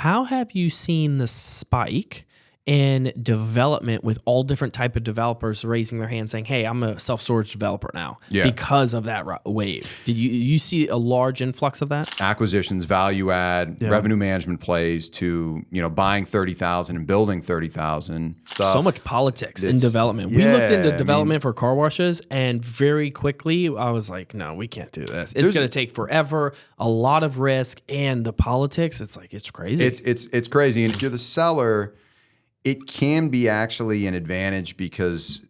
how have you seen the spike in development with all different type of developers raising their hand saying, hey, I'm a self-storage developer now because of that wave? Did you see a large influx of that? Acquisitions, value add, revenue management plays to, buying 30,000 and building 30,000. So much politics in development. We looked into development for car washes, and very quickly I was like, no, we can't do this. It's going to take forever, a lot of risk, and the politics, it's crazy. It's crazy. And if you're the seller, it can be actually an advantage, because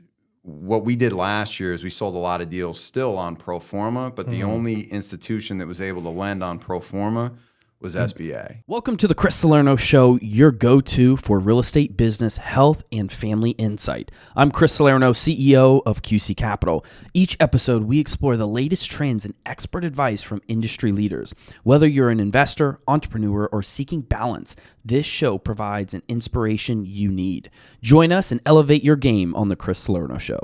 what we did last year is we sold a lot of deals still on pro forma, but the only institution that was able to lend on pro forma was SBA. Welcome to the Chris Salerno Show, your go-to for real estate, business, health, and family insight. I'm Chris Salerno, CEO of QC Capital. Each episode, we explore the latest trends and expert advice from industry leaders. Whether you're an investor, entrepreneur, or seeking balance, this show provides an inspiration you need. Join us and elevate your game on the Chris Salerno Show.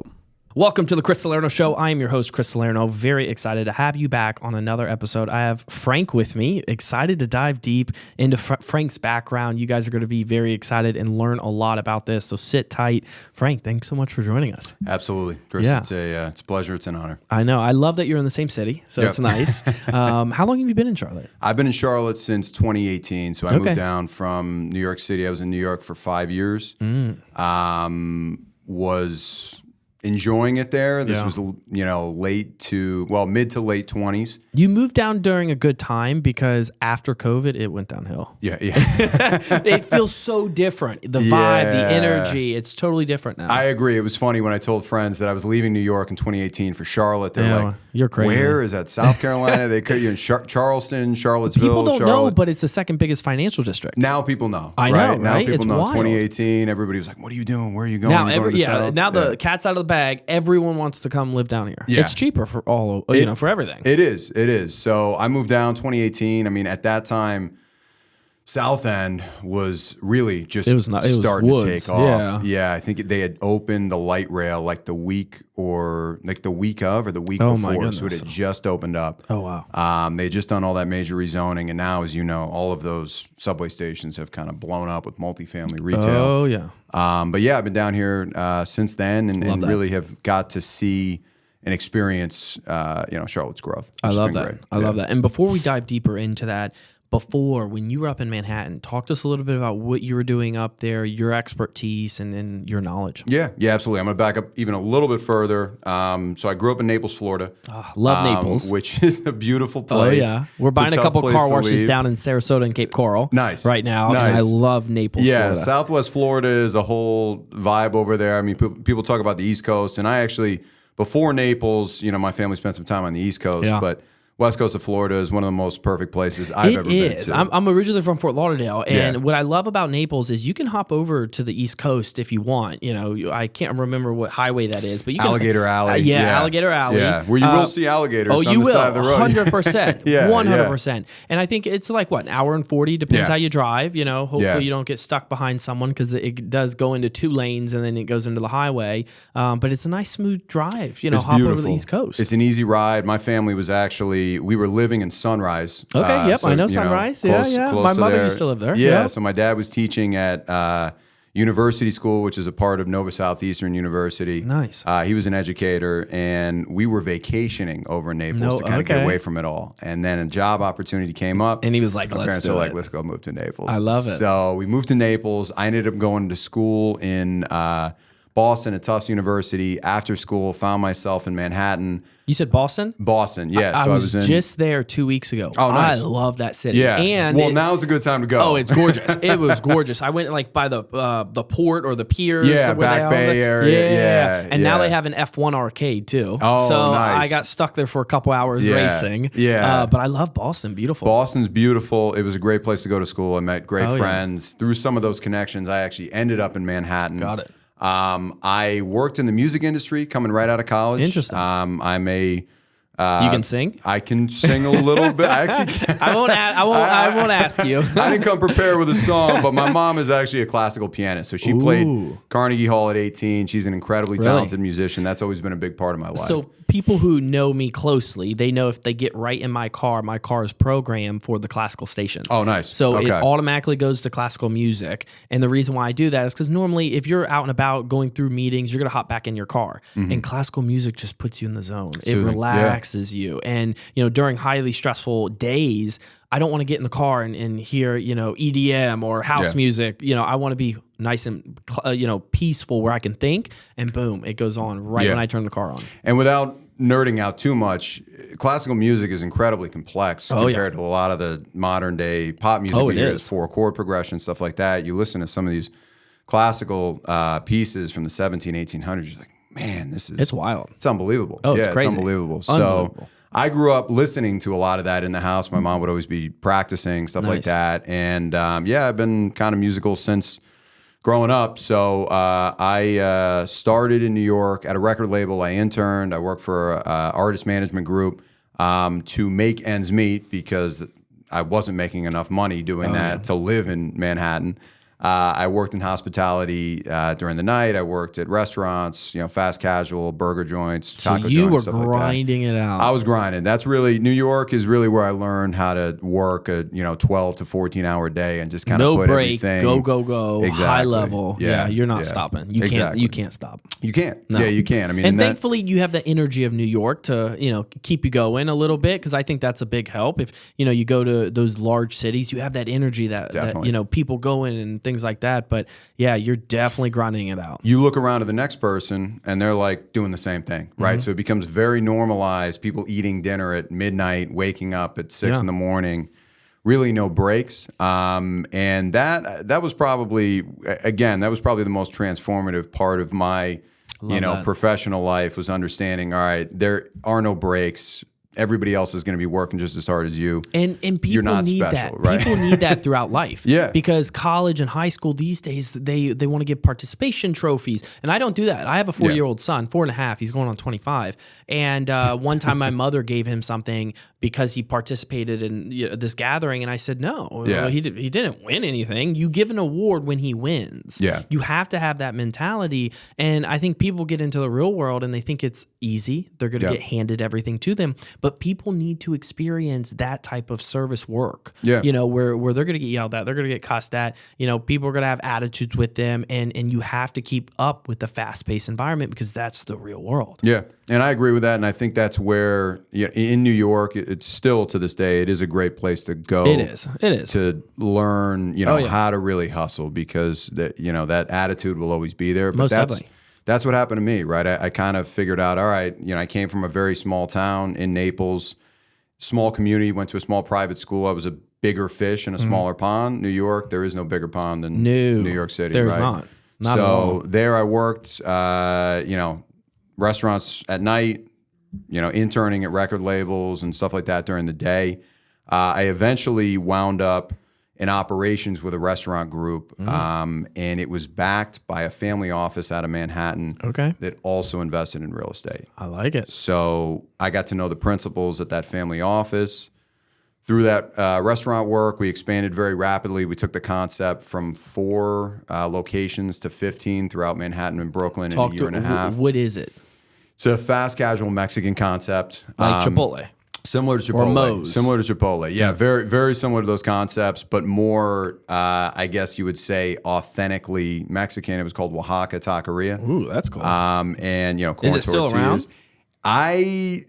Welcome to the Chris Salerno Show. I am your host, Chris Salerno. Very excited to have you back on another episode. I have Frank with me. Excited to dive deep into Frank's background. You guys are going to be very excited and learn a lot about this, so sit tight. Frank, thanks so much for joining us. Absolutely. Chris, it's a pleasure. It's an honor. I know. I love that you're in the same city, so it's nice. How long have you been in Charlotte? I've been in Charlotte since 2018, so I moved down from New York City. I was in New York for 5 years. Was enjoying it there. This was, mid to late 20s. You moved down during a good time, because after COVID, it went downhill. Yeah. It feels so different. The vibe, the energy, it's totally different now. I agree. It was funny when I told friends that I was leaving New York in 2018 for Charlotte. They're like, you're crazy. Where is that? South Carolina? They cut you in Charleston, Charlottesville. People don't know, but it's the second biggest financial district. Now people know. I know, right? Now people it's know. Wild. 2018, everybody was like, what are you doing? Where are you going? Now the cat's out of the bag. Everyone wants to come live down here. Yeah. It's cheaper for for everything. It is. So I moved down 2018. I mean, at that time, South End was really just starting to take off. Yeah, I think they had opened the light rail like the week of or the week before. So it had just opened up. Oh, wow. They had just done all that major rezoning. And now, as you know, all of those subway stations have kind of blown up with multifamily retail. Oh, yeah. But yeah, I've been down here since then and really have got to see and experience, Charlotte's growth. I love that. I love that. And before we dive deeper into that, when you were up in Manhattan, talk to us a little bit about what you were doing up there, your expertise and your knowledge. Yeah, absolutely. I'm going to back up even a little bit further. So I grew up in Naples, Florida. Love Naples. Which is a beautiful place. Oh, yeah. We're buying a couple car washes down in Sarasota and Cape Coral right now. Nice. And I love Naples, Florida. Southwest Florida is a whole vibe over there. I mean, people talk about the East Coast, and I actually, before Naples, my family spent some time on the East Coast, but West Coast of Florida is one of the most perfect places I've ever been to. I'm originally from Fort Lauderdale, and what I love about Naples is you can hop over to the East Coast if you want. I can't remember what highway that is, but you can Alligator Alley. Alligator Alley. Yeah, where you will see alligators on the side of the road. 100%. 100%. And I think it's like, an hour and 40, depends how you drive. Hopefully you don't get stuck behind someone, because it does go into 2 lanes and then it goes into the highway. But it's a nice, smooth drive, it's hop beautiful. over the East Coast. It's an easy ride. My family was we were living in Sunrise. Okay, yep, I know Sunrise. Close My mother used to live there. Yeah, so my dad was teaching at University School, which is a part of Nova Southeastern University. Nice. He was an educator, and we were vacationing over in Naples to kind of get away from it all. And then a job opportunity came up. And he was like, my parents were like, let's go move to Naples. I love it. So we moved to Naples. I ended up going to school in Boston at Tufts University. After school, found myself in Manhattan. You said Boston? Boston, yeah. I was just there 2 weeks ago. Oh, nice. I love that city. Yeah. And now's a good time to go. Oh, it's gorgeous. It was gorgeous. I went by the port or the piers. Yeah, Back Bay area. Yeah. And now they have an F1 arcade too. Oh, so nice. I got stuck there for a couple hours racing. Yeah. But I love Boston. Beautiful. Boston's beautiful. It was a great place to go to school. I met great friends. Through some of those connections, I actually ended up in Manhattan. Got it. I worked in the music industry coming right out of college. Interesting. I'm a You can sing? I can sing a little bit. I actually can. I won't ask you. I didn't come prepared with a song, but my mom is actually a classical pianist. So she played Carnegie Hall at 18. She's an incredibly talented musician. That's always been a big part of my life. So people who know me closely, they know if they get right in my car is programmed for the classical station. Oh, nice. So it automatically goes to classical music. And the reason why I do that is because normally if you're out and about going through meetings, you're going to hop back in your car. And classical music just puts you in the zone. Soothing. It relaxes you. And, during highly stressful days, I don't want to get in the car and hear, EDM or house music. I want to be nice and, peaceful where I can think, and boom, it goes on when I turn the car on. And without nerding out too much, classical music is incredibly complex compared to a lot of the modern day pop music. We hear 4-chord progression, stuff like that. You listen to some of these classical pieces from the 1800s, you're like, man, it's wild. It's unbelievable. Oh, it's crazy. It's unbelievable. So I grew up listening to a lot of that in the house. My mom would always be practicing, stuff like that. And I've been kind of musical since growing up. So I started in New York at a record label. I interned. I worked for an artist management group to make ends meet because I wasn't making enough money doing that to live in Manhattan. I worked in hospitality during the night. I worked at restaurants, fast casual, burger joints, taco joints. So you were grinding it out. I was grinding. That's really, New York is really where I learned how to work a 12 to 14 hour day and just kind of put everything. No break, go, high level. Yeah, you're not stopping. You can't stop. You can't. No. Yeah, you can. I mean, and thankfully you have the energy of New York to keep you going a little bit, because I think that's a big help. If you go to those large cities, you have that energy that people go in and things like that. But yeah, you're definitely grinding it out. You look around to the next person and they're like doing the same thing, right? So it becomes very normalized. People eating dinner at midnight, waking up at 6 in the morning, really no breaks. And that was probably, again, the most transformative part of my professional life, was understanding, all right, there are no breaks. Everybody else is going to be working just as hard as you. And people You're not need special, that. Right? People need that throughout life. Yeah. Because college and high school these days, they want to get participation trophies. And I don't do that. I have a 4-year-old son, 4.5. He's going on 25. And one time my mother gave him something because he participated in this gathering. And I said, no, he didn't win anything. You give an award when he wins. Yeah. You have to have that mentality. And I think people get into the real world and they think it's easy. They're going to get handed everything to them. But people need to experience that type of service work, where they're going to get yelled at, they're going to get cussed at, people are going to have attitudes with them, and you have to keep up with the fast-paced environment, because that's the real world. Yeah, and I agree with that, and I think that's where, in New York, it's still to this day, it is a great place to go. It is to learn, how to really hustle, because that attitude will always be there. But most definitely. That's what happened to me, right? I kind of figured out, all right, I came from a very small town in Naples, small community, went to a small private school. I was a bigger fish in a smaller pond. New York, there is no bigger pond than New York City, there's right? Not so at all. There I worked, restaurants at night, interning at record labels and stuff like that during the day. I eventually wound up in operations with a restaurant group, and it was backed by a family office out of Manhattan that also invested in real estate. I like it. So I got to know the principals at that family office. Through that restaurant work, we expanded very rapidly. We took the concept from 4 locations to 15 throughout Manhattan and Brooklyn in a year and a half. What is it? It's a fast casual Mexican concept. Like Chipotle. Similar to Chipotle. Or Moe's. Similar to Chipotle. Yeah, very, very similar to those concepts, but more, I guess you would say, authentically Mexican. It was called Oaxaca Taqueria. Ooh, that's cool. And, corn is it still tortillas. Around?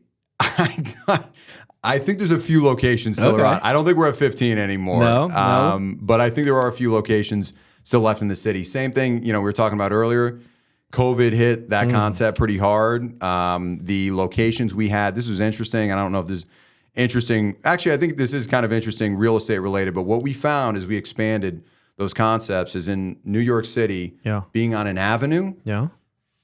I think there's a few locations still around. I don't think we're at 15 anymore. No. But I think there are a few locations still left in the city. Same thing, we were talking about earlier. COVID hit that concept pretty hard. The locations we had, this was interesting. I don't know if this is interesting. Actually, I think this is kind of interesting, real estate related. But what we found as we expanded those concepts is in New York City, being on an avenue,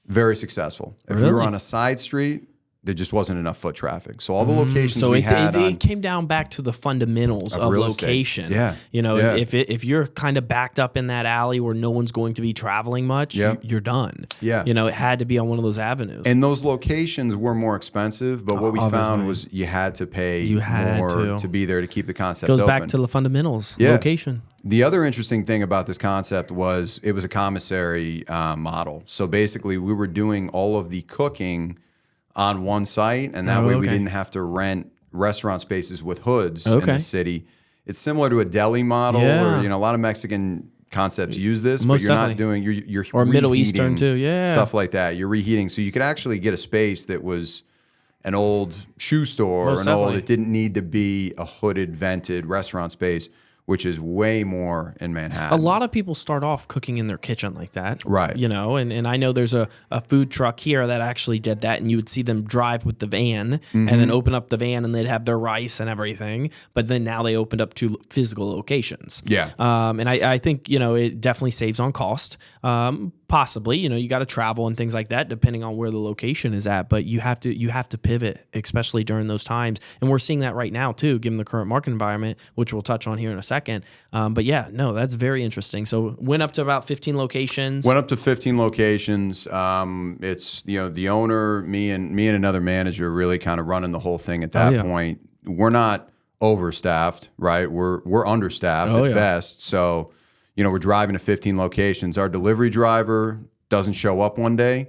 very successful. If we were on a side street, there just wasn't enough foot traffic. So all the locations we had, it came down back to the fundamentals of location. Yeah, if you're kind of backed up in that alley where no one's going to be traveling much, you're done. Yeah, it had to be on one of those avenues. And those locations were more expensive, but what we found was you had to pay more to be there to keep the concept open. Goes back to the fundamentals, location. The other interesting thing about this concept was it was a commissary model. So basically, we were doing all of the cooking on one site, and that way we didn't have to rent restaurant spaces with hoods in the city. It's similar to a deli model, or a lot of Mexican concepts use this, but you're not doing you're or Middle Eastern too, stuff like that. You're reheating, so you could actually get a space that was an old shoe store, it didn't need to be a hooded, vented restaurant space, which is way more in Manhattan. A lot of people start off cooking in their kitchen like that. Right. And I know there's a food truck here that actually did that, and you would see them drive with the van and then open up the van and they'd have their rice and everything. But then now they opened up 2 physical locations. Yeah. And I think, it definitely saves on cost. Possibly, you got to travel and things like that, depending on where the location is at. But you have to pivot, especially during those times. And we're seeing that right now too, given the current market environment, which we'll touch on here in a second. But that's very interesting. So went up to about 15 locations. Went up to 15 locations. It's the owner, me and another manager really kind of running the whole thing at that point. We're not overstaffed, right? We're understaffed at best. So we're driving to 15 locations. Our delivery driver doesn't show up one day,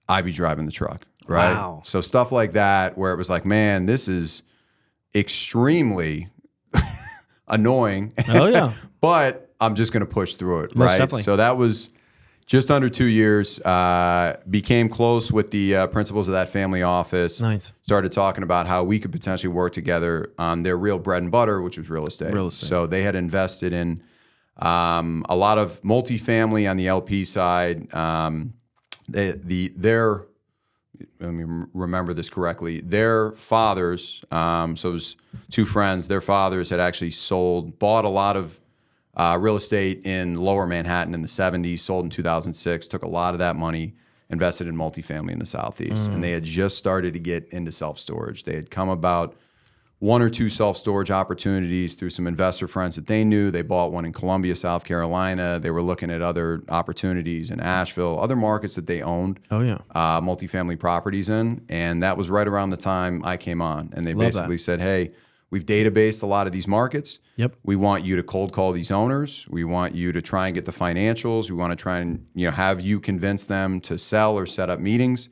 I be driving the truck, right? Wow. So stuff like that, where it was like, man, this is extremely annoying. Oh yeah. But I'm just going to push through it, Most right? definitely. So that was just under 2 years. Became close with the principals of that family office. Nice. Started talking about how we could potentially work together on their real bread and butter, which was real estate. So they had invested in a lot of multifamily on the LP side. Let me remember this correctly. Their fathers, so it was 2 friends, their fathers had actually bought a lot of real estate in lower Manhattan in the 70s, sold in 2006, took a lot of that money, invested in multifamily in the Southeast. And they had just started to get into self-storage. They had come about 1 or 2 self-storage opportunities through some investor friends that they knew. They bought one in Columbia, South Carolina. They were looking at other opportunities in Asheville, other markets that they owned multifamily properties in. And that was right around the time I came on. And they basically said, hey, we've databased a lot of these markets. Yep. We want you to cold call these owners. We want you to try and get the financials. We want to try and have you convince them to sell or set up meetings,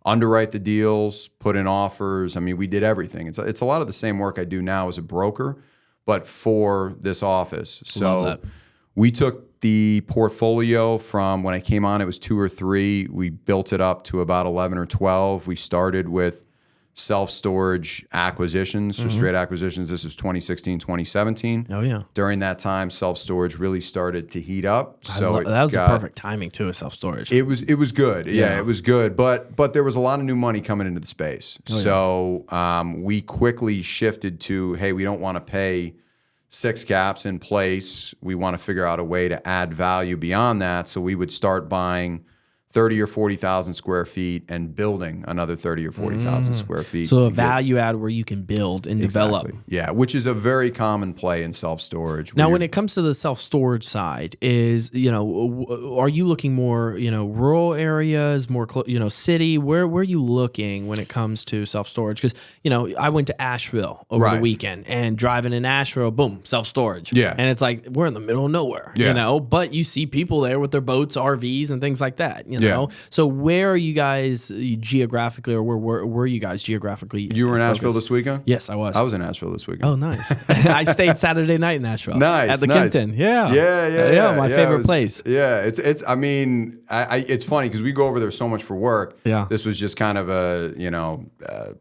underwrite the deals, put in offers. I mean, we did everything. It's a lot of the same work I do now as a broker, but for this office. So we took the portfolio from when I came on, it was 2 or 3. We built it up to about 11 or 12. We started with self-storage acquisitions, so straight acquisitions. This was 2016, 2017. Oh, yeah. During that time, self-storage really started to heat up. So that was the perfect timing, too, of self-storage. It was good. Yeah, it was good. But there was a lot of new money coming into the space. We quickly shifted to, hey, we don't want to pay 6 caps in place. We want to figure out a way to add value beyond that. So we would start buying 30 or 40,000 square feet and building another 30 or 40,000 square feet. So a value add where you can build and develop. Yeah, which is a very common play in self-storage. Now, when it comes to the self-storage side, are you looking more, rural areas, more, city? Where are you looking when it comes to self-storage? Because, I went to Asheville over the weekend, and driving in Asheville, boom, self-storage. Yeah. And it's like, we're in the middle of nowhere, but you see people there with their boats, RVs, and things like that, So where are you guys geographically, or where were you guys geographically? You were in Asheville this weekend? Yes, I was. I was in Asheville this weekend. Oh, nice. I stayed Saturday night in Asheville. Nice. At the Kimpton. Yeah. Yeah. My favorite place. Yeah. It's funny because we go over there so much for work. Yeah. This was just kind of a,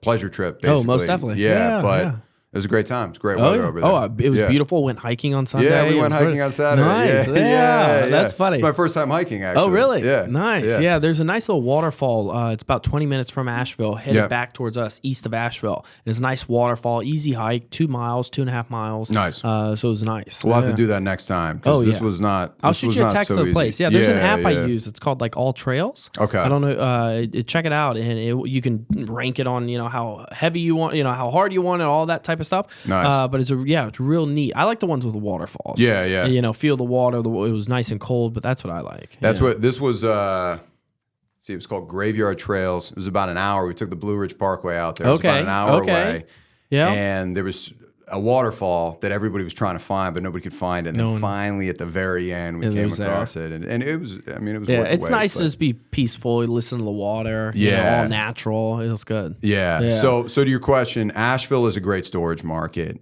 pleasure trip, basically. Oh, most definitely. Yeah. But was a great time. It's great weather over there. It was beautiful. Went hiking on Sunday. Yeah, we went hiking on Saturday. Nice. Yeah, that's funny. It's my first time hiking, actually. Oh, really? Yeah. Nice. Yeah, there's a nice little waterfall. It's about 20 minutes from Asheville, headed back towards us, east of Asheville. It's a nice waterfall, easy hike, 2 miles, 2.5 miles. Nice. So it was nice. We'll have to do that next time, because this was not I'll shoot you a text of the place. Yeah, there's an app I use. It's called like All Trails. Okay. I don't know. Check it out, and you can rank it on how heavy you want, how hard you want it, all that type of stuff. Nice. But it's real neat. I like the ones with the waterfalls. Yeah, yeah. Feel the water. It was nice and cold, but that's what I like. That's what this was. It was called Graveyard Trails. It was about an hour. We took the Blue Ridge Parkway out there. It was about an hour away. Yeah. And there was a waterfall that everybody was trying to find, but nobody could find it. And then finally, at the very end, we came across it. And it was, it was worth it's the wait, nice to just be peaceful, listen to the water, all natural. It was good. Yeah. So to your question, Asheville is a great storage market.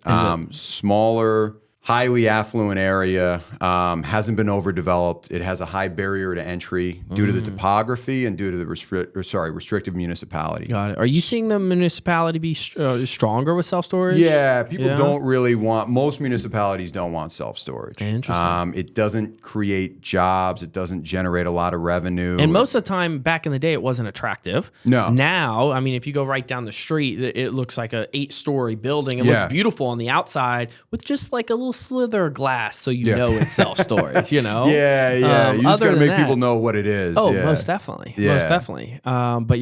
Smaller, highly affluent area, hasn't been overdeveloped. It has a high barrier to entry due to the topography and due to the restrictive municipality. Got it. Are you seeing the municipality be stronger with self-storage? Yeah, people don't really want, most municipalities don't want self-storage. Interesting. It doesn't create jobs. It doesn't generate a lot of revenue. And most of the time, back in the day, it wasn't attractive. No. Now, if you go right down the street, it looks like a 8-story building. It looks beautiful on the outside with just like a little slither of glass, so know it's self-storage. Yeah. You just got to make people know what it is. Oh, most definitely. Most definitely. But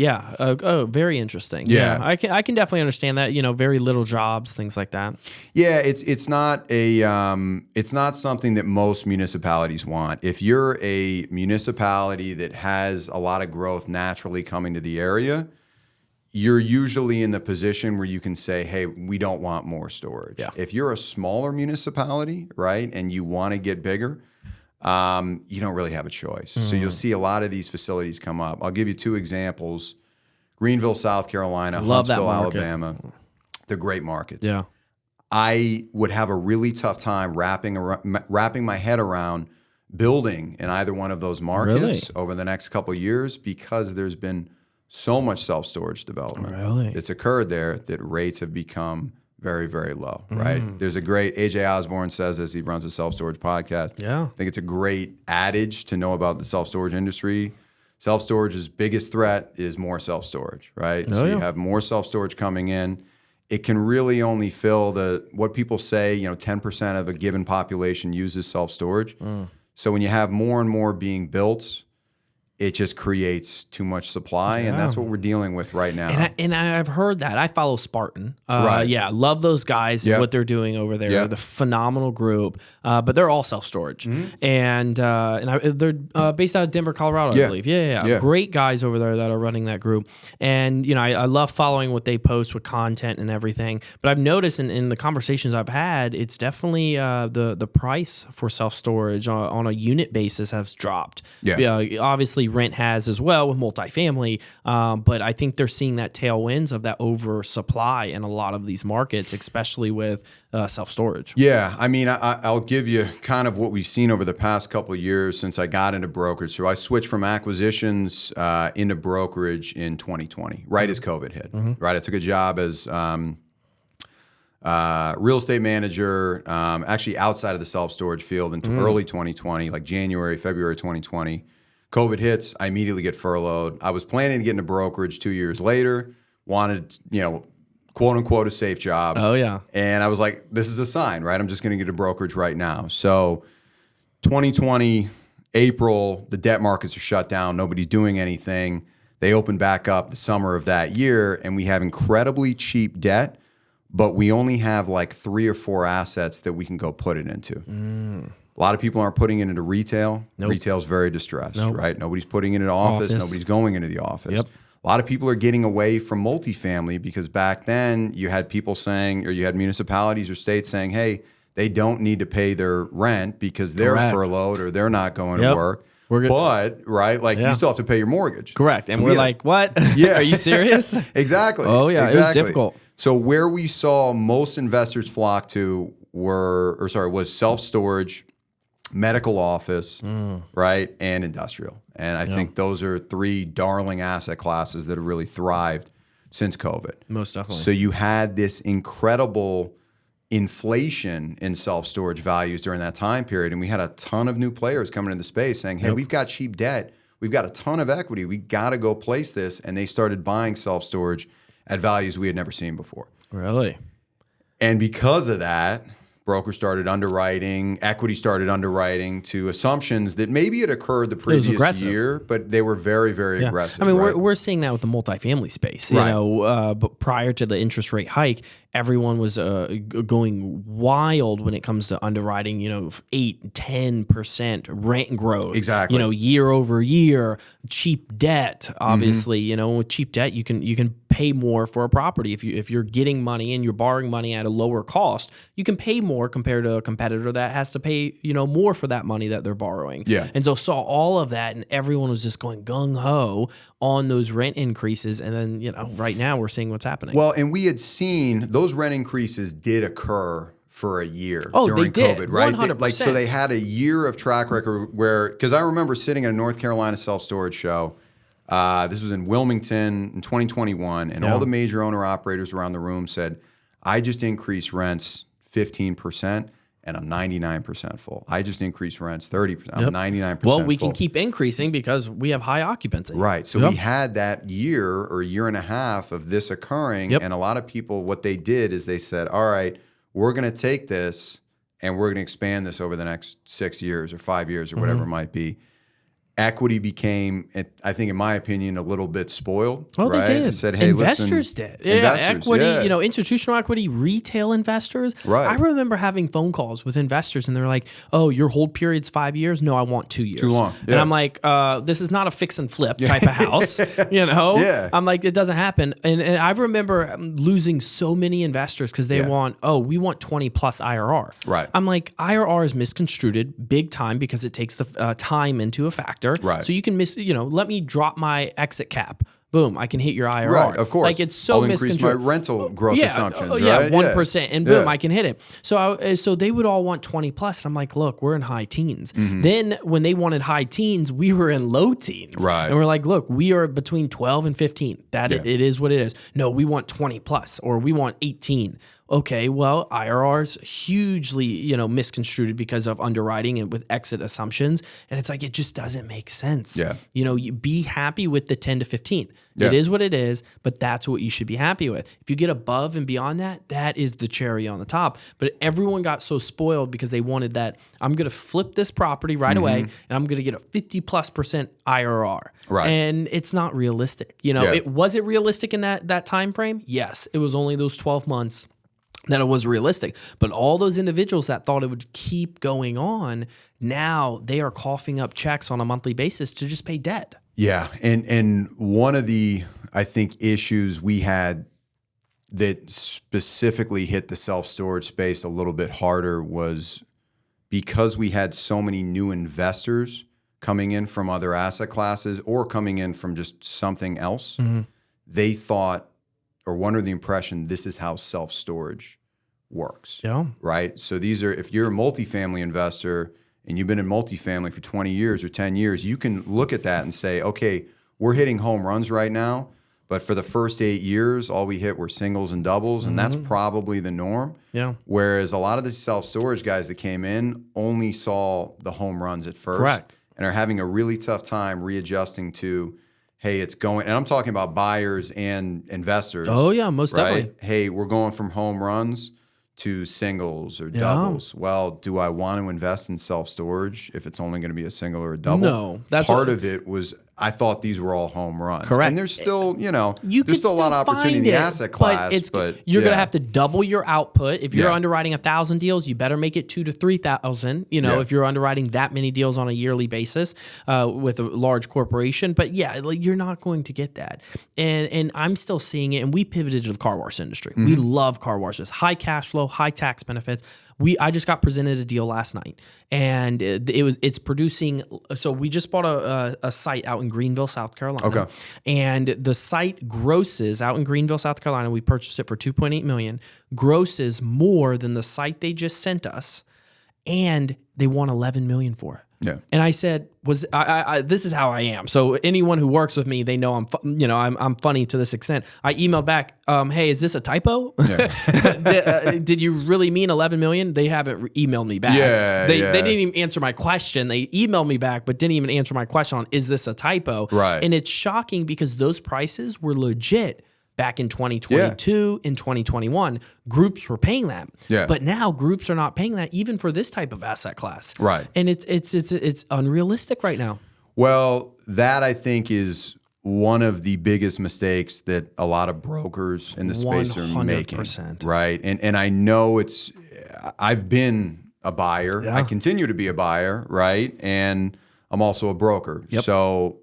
very interesting. Yeah. I can definitely understand that. Very little jobs, things like that. Yeah, it's not something that most municipalities want. If you're a municipality that has a lot of growth naturally coming to the area, you're usually in the position where you can say, hey, we don't want more storage. Yeah. If you're a smaller municipality, right, and you want to get bigger, you don't really have a choice. So you'll see a lot of these facilities come up. I'll give you 2 examples. Greenville, South Carolina, Huntsville, Alabama. They're great markets. Yeah. I would have a really tough time wrapping my head around building in either one of those markets over the next couple of years, because there's been so much self-storage development. It's occurred there that rates have become very, very low, right? There's a great, AJ Osborne says this, he runs a self-storage podcast. Yeah. I think it's a great adage to know about the self-storage industry. Self-storage's biggest threat is more self-storage, right? You have more self-storage coming in. It can really only fill what people say, 10% of a given population uses self-storage. So when you have more and more being built, it just creates too much supply, and that's what we're dealing with right now. And I've heard that. I follow Spartan. Yeah, love those guys and what they're doing over there. They're the phenomenal group, but they're all self-storage. And they're based out of Denver, Colorado, I believe. Yeah. Great guys over there that are running that group. And, I love following what they post with content and everything. But I've noticed in the conversations I've had, it's definitely the price for self-storage on a unit basis has dropped. Obviously, rent has as well with multifamily, but I think they're seeing that tailwinds of that oversupply in a lot of these markets, especially with self-storage. Yeah, I'll give you kind of what we've seen over the past couple of years since I got into brokerage. So I switched from acquisitions into brokerage in 2020, right as COVID hit. Right, I took a job as real estate manager, actually outside of the self-storage field into early 2020, like January, February 2020. COVID hits, I immediately get furloughed. I was planning to get into brokerage 2 years later, wanted, quote unquote, a safe job. Oh, yeah. And I was like, this is a sign, right? I'm just going to get a brokerage right now. So 2020, April, the debt markets are shut down. Nobody's doing anything. They opened back up the summer of that year, and we have incredibly cheap debt, but we only have like 3 or 4 assets that we can go put it into. A lot of people aren't putting it into retail. Retail's very distressed, right? Nobody's putting it in an office. Nobody's going into the office. A lot of people are getting away from multifamily because back then you had people saying, or you had municipalities or states saying, hey, they don't need to pay their rent because they're furloughed or they're not going to work. But, right, like you still have to pay your mortgage. Correct. And so we're like, what? Are you serious? Exactly. Oh, yeah. Exactly. It was difficult. So where we saw most investors flock to was self-storage, medical office, right, and industrial. And I think those are 3 darling asset classes that have really thrived since COVID. Most definitely. So you had this incredible inflation in self-storage values during that time period. And we had a ton of new players coming into space saying, hey, we've got cheap debt. We've got a ton of equity. We got to go place this. And they started buying self-storage at values we had never seen before. Really? And because of that, brokers started underwriting, equity started underwriting to assumptions that maybe had occurred the previous year, but they were very, very aggressive. I mean, we're seeing that with the multifamily space. You know, but prior to the interest rate hike, everyone was going wild when it comes to underwriting, 8, 10% rent growth. Exactly. Year over year, cheap debt, obviously, with cheap debt, you can pay more for a property. If you're getting money and you're borrowing money at a lower cost, you can pay more compared to a competitor that has to pay, more for that money that they're borrowing. Yeah. And so saw all of that, and everyone was just going gung-ho on those rent increases. And then, right now we're seeing what's happening. Well, and we had seen those rent increases did occur for a year during they did. COVID, right? 100%. So they had a year of track record because I remember sitting at a North Carolina self-storage show. This was in Wilmington in 2021, and all the major owner-operators around the room said, I just increased rents 15%, and I'm 99% full. I just increased rents 30%. I'm 99% Well, we full. can keep increasing because we have high occupancy. Right. So we had that year or year and a half of this occurring, and a lot of people, what they did is they said, all right, we're going to take this and we're going to expand this over the next 6 years or 5 years or whatever it might be. Equity became, I think, in my opinion, a little bit spoiled. Oh, right? they did. It said, hey, investors listen, did. Equity, institutional equity, retail investors. Right. I remember having phone calls with investors, and they're like, "Oh, your hold period's 5 years? No, I want 2 years. Too long." And I'm like, "This is not a fix and flip type of house." Yeah. I'm like, it doesn't happen. And I remember losing so many investors because they want, we want 20 plus IRR. Right. I'm like, IRR is misconstrued big time because it takes the time into a factor. Right. So you can let me drop my exit cap. Boom, I can hit your IRR. Right, of course. Like it's so I'll increase my misconstrued. rental growth assumptions, right? 1%, and boom, I can hit it. So they would all want 20 plus. And I'm like, look, we're in high teens. Then when they wanted high teens, we were in low teens. Right. And we're like, look, we are between 12 and 15. It is what it is. No, we want 20 plus, or we want 18. Okay, well, IRR's hugely, misconstrued because of underwriting and with exit assumptions. And it's like, it just doesn't make sense. Yeah. You be happy with the 10 to 15. Yeah. It is what it is, but that's what you should be happy with. If you get above and beyond that, that is the cherry on the top. But everyone got so spoiled because they wanted that, I'm going to flip this property right away and I'm going to get a 50+% IRR. Right. And it's not realistic. Was it realistic in that time frame? Yes. It was only those 12 months that it was realistic. But all those individuals that thought it would keep going on, now they are coughing up checks on a monthly basis to just pay debt. Yeah. And one of the, I think, issues we had that specifically hit the self-storage space a little bit harder was because we had so many new investors coming in from other asset classes or coming in from just something else, they thought or were under the impression this is how self-storage works. Yeah. Right? So if you're a multifamily investor and you've been in multifamily for 20 years or 10 years, you can look at that and say, okay, we're hitting home runs right now, but for the first 8 years, all we hit were singles and doubles, and that's probably the norm. Yeah. Whereas a lot of the self-storage guys that came in only saw the home runs at first. Correct. And are having a really tough time readjusting to, hey, it's going, and I'm talking about buyers and investors. Oh, yeah, most definitely. Hey, we're going from home runs to singles or doubles. Well, do I want to invest in self-storage if it's only going to be a single or a double? No. That's part of it was I thought these were all home runs. Correct. And there's still, there's still a lot of opportunity in the asset class. But you're going to have to double your output. If you're underwriting 1,000 deals, you better make it 2,000 to 3,000. If you're underwriting that many deals on a yearly basis with a large corporation. But you're not going to get that. And I'm still seeing it. And we pivoted to the car wash industry. We love car washes, high cash flow, high tax benefits. I just got presented a deal last night, and it's producing. So we just bought a site out in Greenville, South Carolina. Okay. And the site grosses out in Greenville, South Carolina. We purchased it for $2.8 million. Grosses more than the site they just sent us, and they want $11 million for it. Yeah. And I said, this is how I am. So anyone who works with me, they know I'm funny to this extent. I emailed back, hey, is this a typo? Yeah. Did you really mean 11 million? They haven't emailed me back. They didn't even answer my question. They emailed me back, but didn't even answer my question on, is this a typo? Right. And it's shocking because those prices were legit. Back in 2022, in 2021, groups were paying that. Yeah. But now groups are not paying that even for this type of asset class. Right. And it's unrealistic right now. Well, that I think is one of the biggest mistakes that a lot of brokers in the space 100%. are making. Right. And I know I've been a buyer. Yeah. I continue to be a buyer, right? And I'm also a broker. Yep. So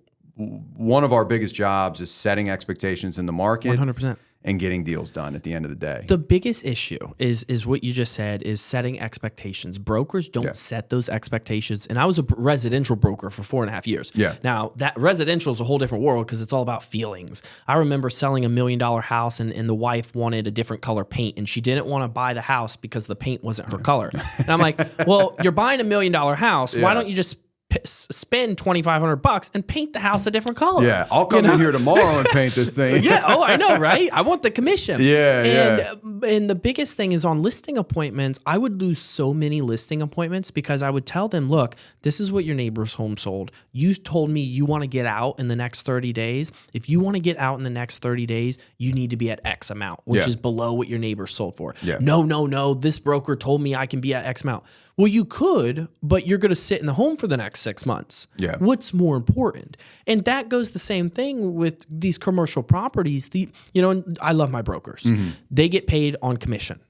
one of our biggest jobs is setting expectations in the market 100%. and getting deals done at the end of the day. The biggest issue is what you just said, is setting expectations. Brokers don't set those expectations. And I was a residential broker for 4.5 years. Yeah. Now, that residential is a whole different world because it's all about feelings. I remember selling $1 million house and the wife wanted a different color paint, and she didn't want to buy the house because the paint wasn't her color. And I'm like, well, you're buying $1 million house. Why don't you just spend $2,500 and paint the house a different color? Yeah, I'll come in here tomorrow and paint this thing. Yeah, oh, I know, right? I want the commission. Yeah, And the biggest thing is on listing appointments, I would lose so many listing appointments because I would tell them, look, this is what your neighbor's home sold. You told me you want to get out in the next 30 days. If you want to get out in the next 30 days, you need to be at X amount, which is below what your neighbor sold for. Yeah. No, this broker told me I can be at X amount. Well, you could, but you're going to sit in the home for the next 6 months. Yeah. What's more important? And that goes the same thing with these commercial properties. And I love my brokers. Mm-hmm. They get paid on commission.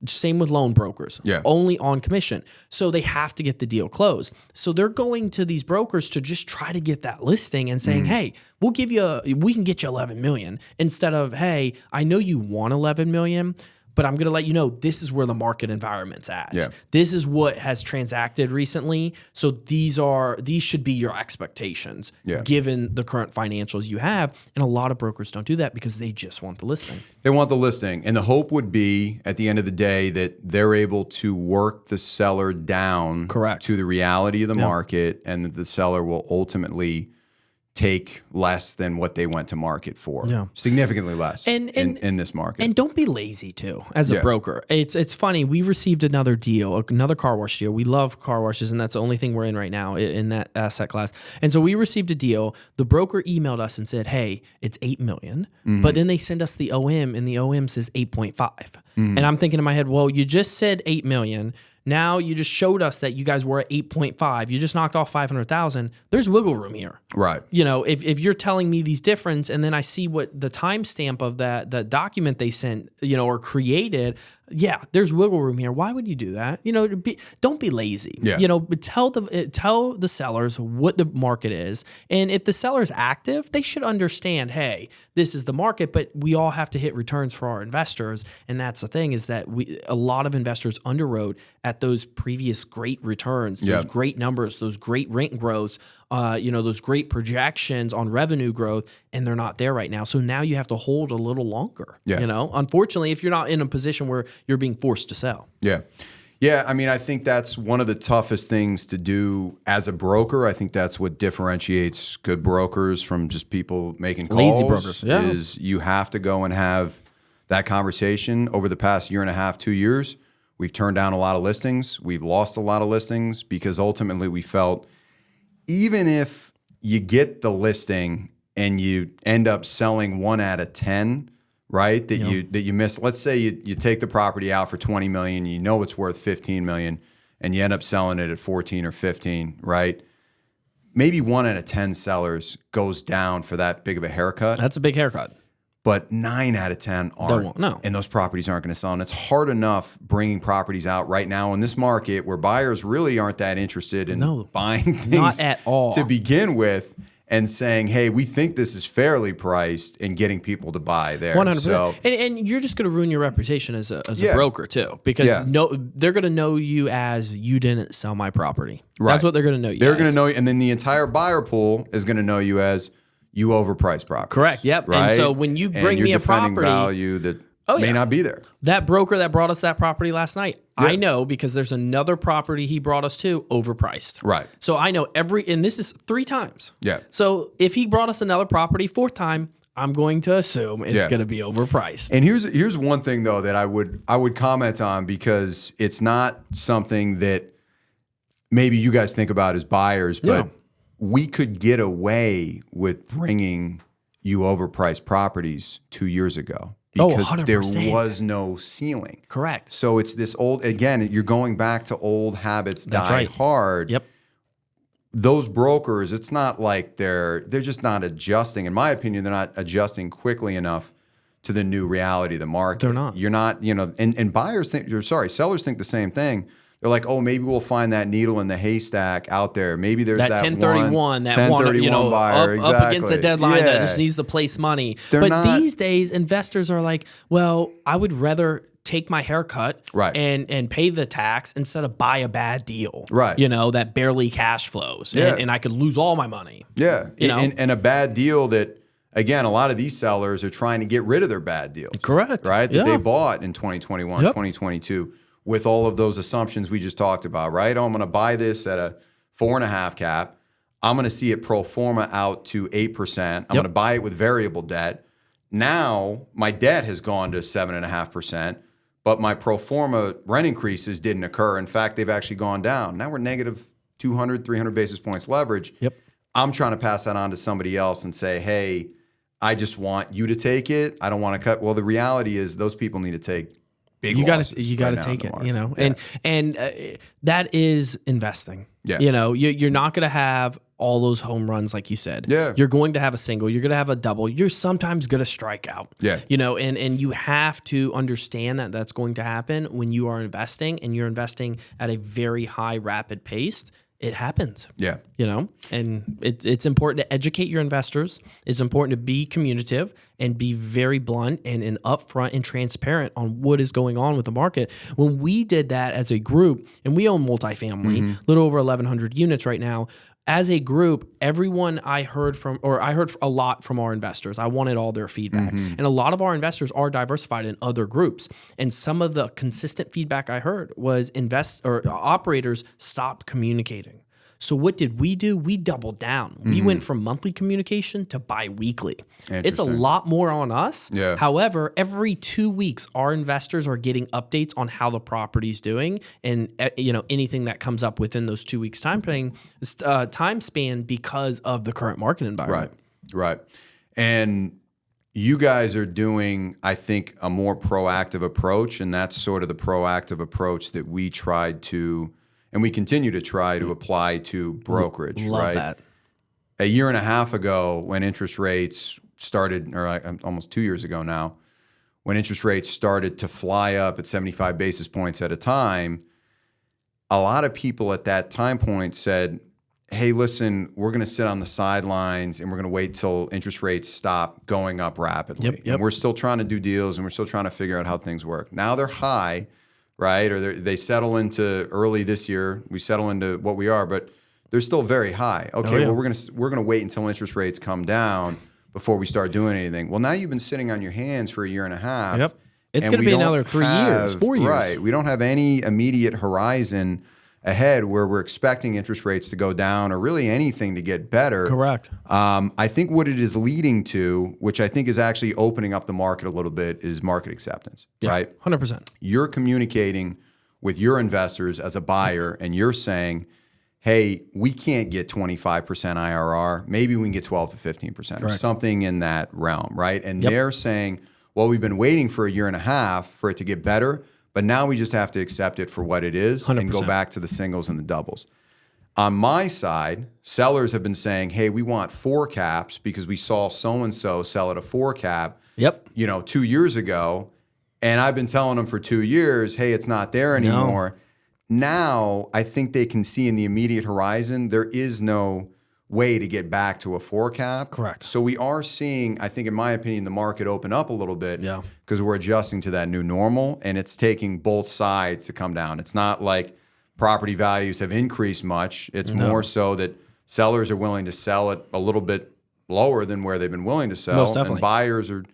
Same with loan brokers. Yeah. Only on commission. So they have to get the deal closed. So they're going to these brokers to just try to get that listing and saying, hey, we can get you 11 million, instead of, hey, I know you want 11 million, but I'm going to let you know this is where the market environment's at. Yeah. This is what has transacted recently. So these should be your expectations given the current financials you have. And a lot of brokers don't do that because they just want the listing. They want the listing. And the hope would be at the end of the day that they're able to work the seller down to the reality of the market, and that the seller will ultimately take less than what they went to market for. Significantly less in this market. And don't be lazy too as a broker. It's funny. We received another deal, another car wash deal. We love car washes, and that's the only thing we're in right now in that asset class. And so we received a deal. The broker emailed us and said, hey, it's 8 million. Mm-hmm. But then they send us the OM, and the OM says 8.5. Mm-hmm. And I'm thinking in my head, well, you just said 8 million. Now you just showed us that you guys were at 8.5. You just knocked off 500,000. There's wiggle room here. Right. If you're telling me these difference, and then I see what the timestamp of the document they sent, or created, there's wiggle room here. Why would you do that? Don't be lazy. Yeah. Tell the sellers what the market is. And if the seller's active, they should understand, hey, this is the market, but we all have to hit returns for our investors. And that's the thing, is that a lot of investors underwrote at those previous great returns, those great numbers, those great rent growths, those great projections on revenue growth, and they're not there right now. So now you have to hold a little longer. Unfortunately, if you're not in a position where you're being forced to sell. Yeah, I mean, I think that's one of the toughest things to do as a broker. I think that's what differentiates good brokers from just people making calls. Lazy brokers, is you have to go and have that conversation. Over the past 1.5 years, 2 years, we've turned down a lot of listings. We've lost a lot of listings because ultimately we felt, even if you get the listing and you end up selling 1 out of 10, right? That you miss. Let's say you take the property out for 20 million, you know it's worth 15 million, and you end up selling it at 14 or 15, right? Maybe 1 out of 10 sellers goes down for that big of a haircut. That's a big haircut. But 9 out of 10 aren't. No. And those properties aren't going to sell. And it's hard enough bringing properties out right now in this market where buyers really aren't that interested in buying things not at all to begin with, and saying, hey, we think this is fairly priced, and getting people to buy there. 100%. So, and you're just going to ruin your reputation as a broker too, because they're going to know you as, you didn't sell my property. Right. That's what they're going to know you They're as. going to know you, and then the entire buyer pool is going to know you as, you overpriced property. Correct. Yep. Right? And so when you bring me a property, value that may not be there. That broker that brought us that property last night, I know because there's another property he brought us to overpriced. Right. So I know and this is 3 times. Yeah. So if he brought us another property 4th time, I'm going to assume it's going to be overpriced. And here's one thing though that I would comment on, because it's not something that maybe you guys think about as buyers, but we could get away with bringing you overpriced properties 2 years ago. Because there was no ceiling. Correct. So it's this old, again, you're going back to old habits die hard. Yep. Those brokers, it's not like they're just not adjusting. In my opinion, they're not adjusting quickly enough to the new reality of the market. They're not. You're not, and buyers think, sellers think the same thing. They're like, oh, maybe we'll find that needle in the haystack out there. Maybe there's that 1031, that one, buyer, up against the deadline that just needs to place money. These days, investors are like, well, I would rather take my haircut and pay the tax instead of buy a bad deal. Right. That barely cash flows. And I could lose all my money. Yeah. And a bad deal that, again, a lot of these sellers are trying to get rid of their bad deals. Correct. Right? That they bought in 2021, 2022. With all of those assumptions we just talked about, right? Oh, I'm going to buy this at a 4.5 cap. I'm going to see it pro forma out to 8%. I'm going to buy it with variable debt. Now my debt has gone to 7.5%, but my pro forma rent increases didn't occur. In fact, they've actually gone down. Now we're negative 200, 300 basis points leverage. Yep. I'm trying to pass that on to somebody else and say, hey, I just want you to take it. I don't want to cut. Well, the reality is those people need to take you got to take it, and that is investing. Yeah. You're not going to have all those home runs like you said. Yeah. You're going to have a single, you're going to have a double. You're sometimes going to strike out. Yeah. And you have to understand that that's going to happen when you are investing, and you're investing at a very high rapid pace. It happens. Yeah. And it's important to educate your investors. It's important to be communicative and be very blunt and upfront and transparent on what is going on with the market. When we did that as a group, and we own multifamily, a little over 1,100 units right now, as a group, everyone I heard a lot from our investors. I wanted all their feedback. And a lot of our investors are diversified in other groups. And some of the consistent feedback I heard was operators stopped communicating. So what did we do? We doubled down. We went from monthly communication to bi-weekly. It's a lot more on us. Yeah. However, every 2 weeks, our investors are getting updates on how the property's doing, and anything that comes up within those 2 weeks time span because of the current market environment. Right. And you guys are doing, I think, a more proactive approach, and that's sort of the proactive approach that we tried to. And we continue to try to apply to brokerage. Love that. A year and a half ago, when interest rates started, or almost 2 years ago now, when interest rates started to fly up at 75 basis points at a time, a lot of people at that time point said, hey, listen, we're going to sit on the sidelines and we're going to wait till interest rates stop going up rapidly. And we're still trying to do deals and we're still trying to figure out how things work. Now they're high. Right? Or they settle into early this year. We settle into what we are, but they're still very high. Okay, well, we're gonna wait until interest rates come down before we start doing anything. Well, now you've been sitting on your hands for a year and a half. Yep. It's going to be another 3 years, 4 years. Right. We don't have any immediate horizon ahead where we're expecting interest rates to go down or really anything to get better. Correct. I think what it is leading to, which I think is actually opening up the market a little bit, is market acceptance, right? 100%. You're communicating with your investors as a buyer and you're saying, hey, we can't get 25% IRR. Maybe we can get 12 to 15% or something in that realm, right? And they're saying, well, we've been waiting for a year and a half for it to get better, but now we just have to accept it for what it is 100%. And go back to the singles and the doubles. On my side, sellers have been saying, hey, we want 4 caps because we saw so-and-so sell at a 4 cap, 2 years ago. And I've been telling them for 2 years, hey, it's not there anymore. Now, I think they can see in the immediate horizon, there is no way to get back to a 4 cap. Correct. So we are seeing, I think in my opinion, the market open up a little bit because we're adjusting to that new normal and it's taking both sides to come down. It's not like property values have increased much. It's more so that sellers are willing to sell it a little bit lower than where they've been willing to sell. Most definitely. And buyers are,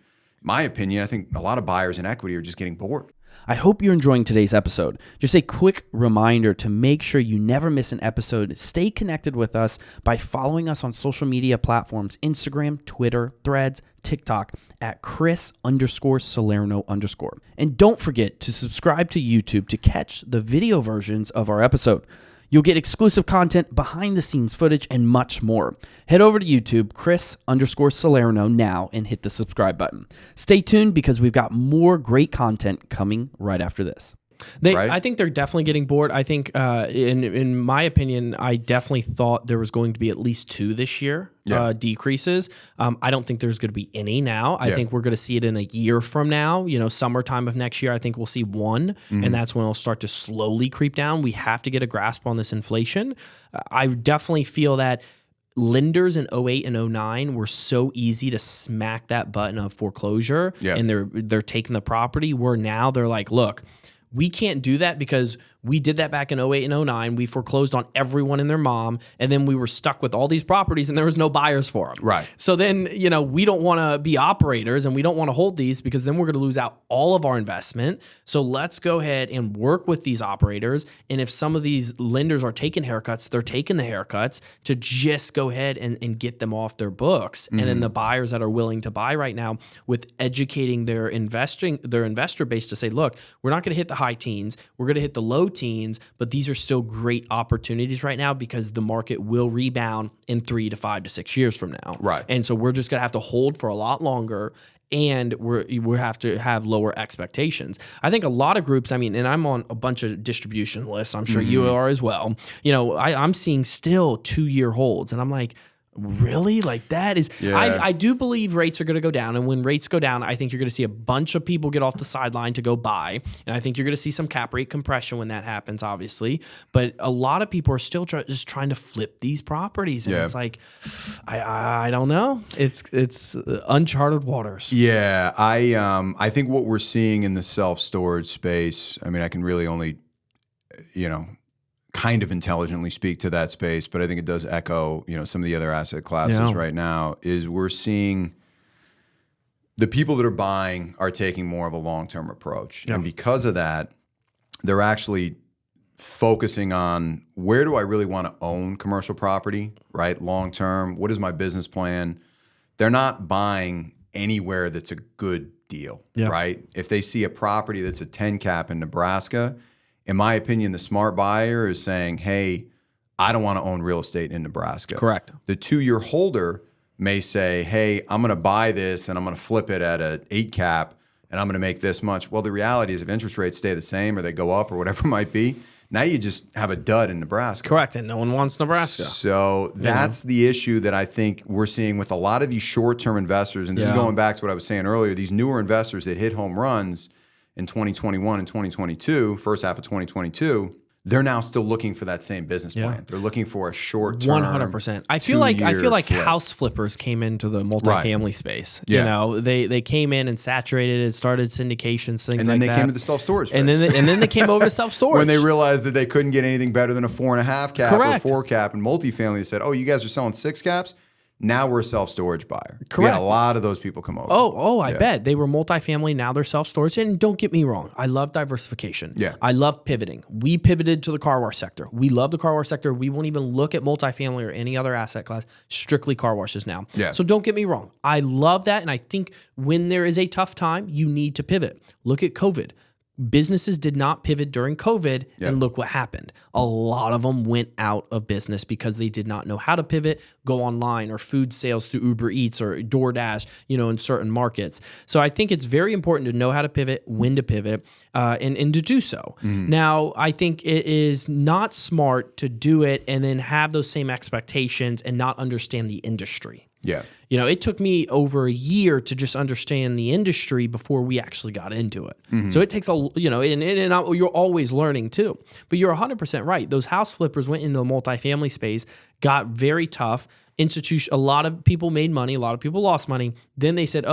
my opinion, I think a lot of buyers in equity are just getting bored. I hope you're enjoying today's episode. Just a quick reminder to make sure you never miss an episode. Stay connected with us by following us on social media platforms, Instagram, Twitter, Threads, TikTok at Chris_Salerno_. And don't forget to subscribe to YouTube to catch the video versions of our episode. You'll get exclusive content, behind the scenes footage, and much more. Head over to YouTube, Chris_Salerno now, and hit the subscribe button. Stay tuned because we've got more great content coming right after this. I think they're definitely getting bored. I think, in my opinion, I definitely thought there was going to be at least 2 this year decreases. I don't think there's going to be any now. I think we're going to see it in a year from now. Summertime of next year, I think we'll see 1, and that's when it'll start to slowly creep down. We have to get a grasp on this inflation. I definitely feel that lenders in 08 and 09 were so easy to smack that button of foreclosure, and they're taking the property. Where now they're like, look, we can't do that because we did that back in 08 and 09. We foreclosed on everyone and their mom, and then we were stuck with all these properties and there was no buyers for them. Right. So then, we don't want to be operators and we don't want to hold these because then we're going to lose out all of our investment. So let's go ahead and work with these operators. And if some of these lenders are taking haircuts, they're taking the haircuts to just go ahead and get them off their books. And then the buyers that are willing to buy right now, with educating their investor base to say, look, we're not going to hit the high teens. We're going to hit the low teens, but these are still great opportunities right now because the market will rebound in 3 to 5 to 6 years from now. Right. And so we're just going to have to hold for a lot longer, and we have to have lower expectations. I think a lot of groups, and I'm on a bunch of distribution lists. I'm sure you are as well. I'm seeing still 2-year holds, and I'm like, really? Like that is, I do believe rates are going to go down. And when rates go down, I think you're going to see a bunch of people get off the sideline to go buy. And I think you're going to see some cap rate compression when that happens, obviously. But a lot of people are still just trying to flip these properties. And it's like, I don't know. It's uncharted waters. Yeah. I think what we're seeing in the self-storage space, I can really only, kind of intelligently speak to that space, but I think it does echo, some of the other asset classes right now, is we're seeing the people that are buying are taking more of a long-term approach. And because of that, they're actually focusing on, where do I really want to own commercial property, right? Long-term, what is my business plan? They're not buying anywhere that's a good deal, right? If they see a property that's a 10 cap in Nebraska, in my opinion, the smart buyer is saying, hey, I don't want to own real estate in Nebraska. Correct. The 2-year holder may say, hey, I'm going to buy this and I'm going to flip it at an 8 cap and I'm going to make this much. Well, the reality is if interest rates stay the same or they go up or whatever it might be, now you just have a dud in Nebraska. Correct, and no one wants Nebraska. So that's the issue that I think we're seeing with a lot of these short-term investors. And this is going back to what I was saying earlier, these newer investors that hit home runs in 2021 and 2022, first half of 2022, they're now still looking for that same business plan. They're looking for a short-term, 100%. I feel like flip. house flippers came into the multifamily space. Yeah. They came in and saturated it, started syndications, things like that. And then they came to the self-storage space. And then they came over to self-storage. When they realized that they couldn't get anything better than a 4.5 cap Correct. or 4 cap in multifamily, they said, oh, you guys are selling 6 caps? Now we're a self-storage buyer. Correct. We had a lot of those people come over. I bet. They were multifamily. Now they're self-storage. And don't get me wrong. I love diversification. Yeah. I love pivoting. We pivoted to the car wash sector. We love the car wash sector. We won't even look at multifamily or any other asset class. Strictly car washes now. Yeah. So don't get me wrong. I love that. And I think when there is a tough time, you need to pivot. Look at COVID. Businesses did not pivot during COVID, and look what happened. A lot of them went out of business because they did not know how to pivot, go online, or food sales through Uber Eats or DoorDash, in certain markets. So I think it's very important to know how to pivot, when to pivot, and to do so. Now, I think it is not smart to do it and then have those same expectations and not understand the industry. Yeah. It took me over a year to just understand the industry before we actually got into it. So it takes and you're always learning too. But you're 100% right. Those house flippers went into the multifamily space, got very tough. A lot of people made money. A lot of people lost money. Then they said,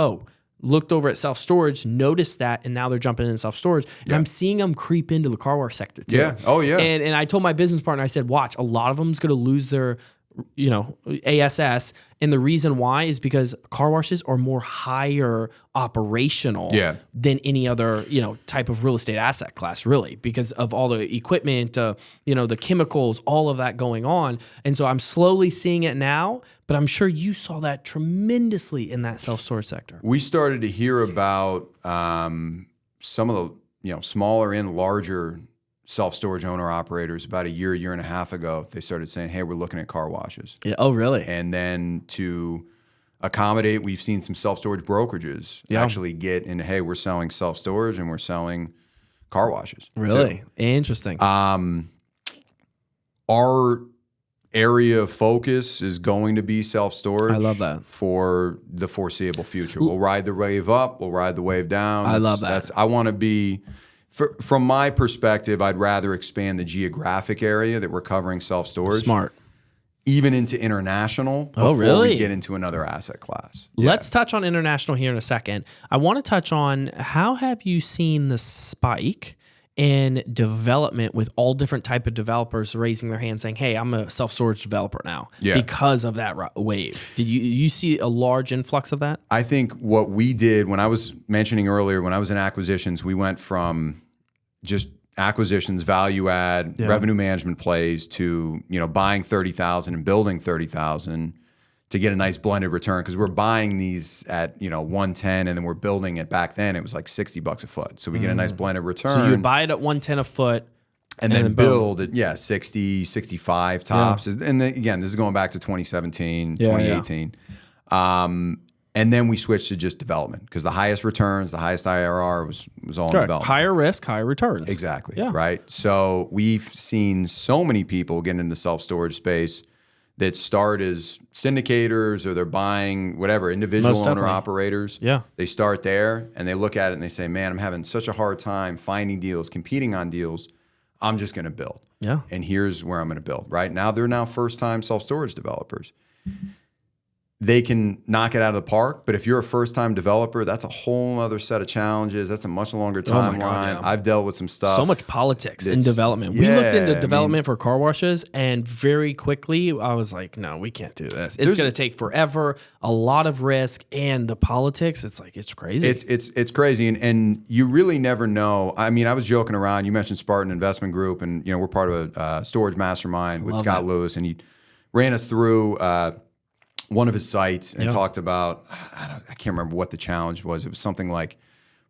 looked over at self-storage, noticed that, and now they're jumping into self-storage. And I'm seeing them creep into the car wash sector too. Yeah. Oh, yeah. And I told my business partner, I said, watch, a lot of them's going to lose their ASS. And the reason why is because car washes are more higher operational than any other, type of real estate asset class, really, because of all the equipment, the chemicals, all of that going on. And so I'm slowly seeing it now, but I'm sure you saw that tremendously in that self-storage sector. We started to hear about some of the, smaller and larger self-storage owner operators about a year and a half ago. They started saying, hey, we're looking at car washes. Yeah. Oh, really? And then to accommodate, we've seen some self-storage brokerages actually get into, hey, we're selling self-storage and we're selling car washes. Really? Too. Interesting. Our area of focus is going to be self-storage. I love that. For the foreseeable future. We'll ride the wave up. We'll ride the wave down. I love that. I want to be... From my perspective, I'd rather expand the geographic area that we're covering self-storage. Smart. Even into international before we get into another asset class. Let's touch on international here in a second. I want to touch on how have you seen the spike in development with all different type of developers raising their hand saying, hey, I'm a self-storage developer now because of that wave. Did you see a large influx of that? I think what we did when I was mentioning earlier, when I was in acquisitions, we went from just acquisitions, value add, revenue management plays to, buying 30,000 and building 30,000 to get a nice blended return. Cause we're buying these at, 110 and then we're building it. Back then it was like $60 a foot. So we get a nice blended return. So you buy it at 110 a foot and then build it. 60, 65 tops. And then, again, this is going back to 2017, 2018. And then we switched to just development because the highest returns, the highest IRR was all in development. Higher risk, higher returns. Exactly. Yeah. Right. So we've seen so many people get into self-storage space that start as syndicators or they're buying whatever, individual owner operators. Yeah. They start there and they look at it and they say, man, I'm having such a hard time finding deals, competing on deals. I'm just going to build. Yeah. And here's where I'm going to build. Right now, they're now first-time self-storage developers. They can knock it out of the park, but if you're a first-time developer, that's a whole other set of challenges. That's a much longer timeline. I've dealt with some stuff. So much politics in development. We looked into development for car washes, and very quickly I was like, no, we can't do this. It's going to take forever, a lot of risk, and the politics, it's crazy. It's crazy, and you really never know. I mean, I was joking around. You mentioned Spartan Investment Group, and we're part of a storage mastermind with Scott Lewis, and he ran us through one of his sites and talked about, I can't remember what the challenge was. It was something like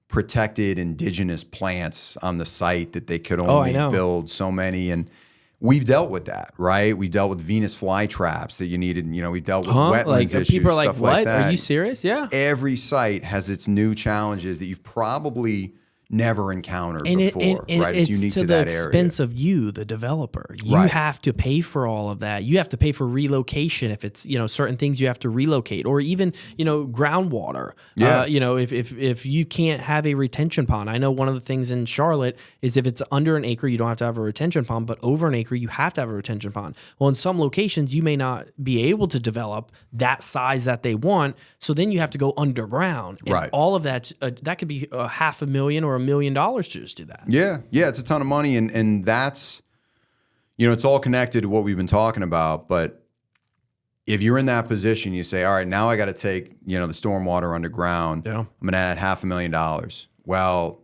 protected indigenous plants on the site that they could only build so many. And we've dealt with that, right? We dealt with Venus flytraps that you needed. We dealt with wetlands issues, people are like, stuff what? like that. Are you serious? Yeah. Every site has its new challenges that you've probably never encountered before, right? It's unique to the expense of you, the developer. You have to pay for all of that. You have to pay for relocation if it's certain things you have to relocate, or even groundwater. Yeah. If you can't have a retention pond. I know one of the things in Charlotte is if it's under an acre, you don't have to have a retention pond, but over an acre, you have to have a retention pond. Well, in some locations, you may not be able to develop that size that they want, so then you have to go underground. And all of that that could be $500,000 or $1 million to just do that. Yeah, it's a ton of money, and that's it's all connected to what we've been talking about. But if you're in that position, you say, all right, now I got to take the stormwater underground. Yeah. I'm going to add $500,000. Well,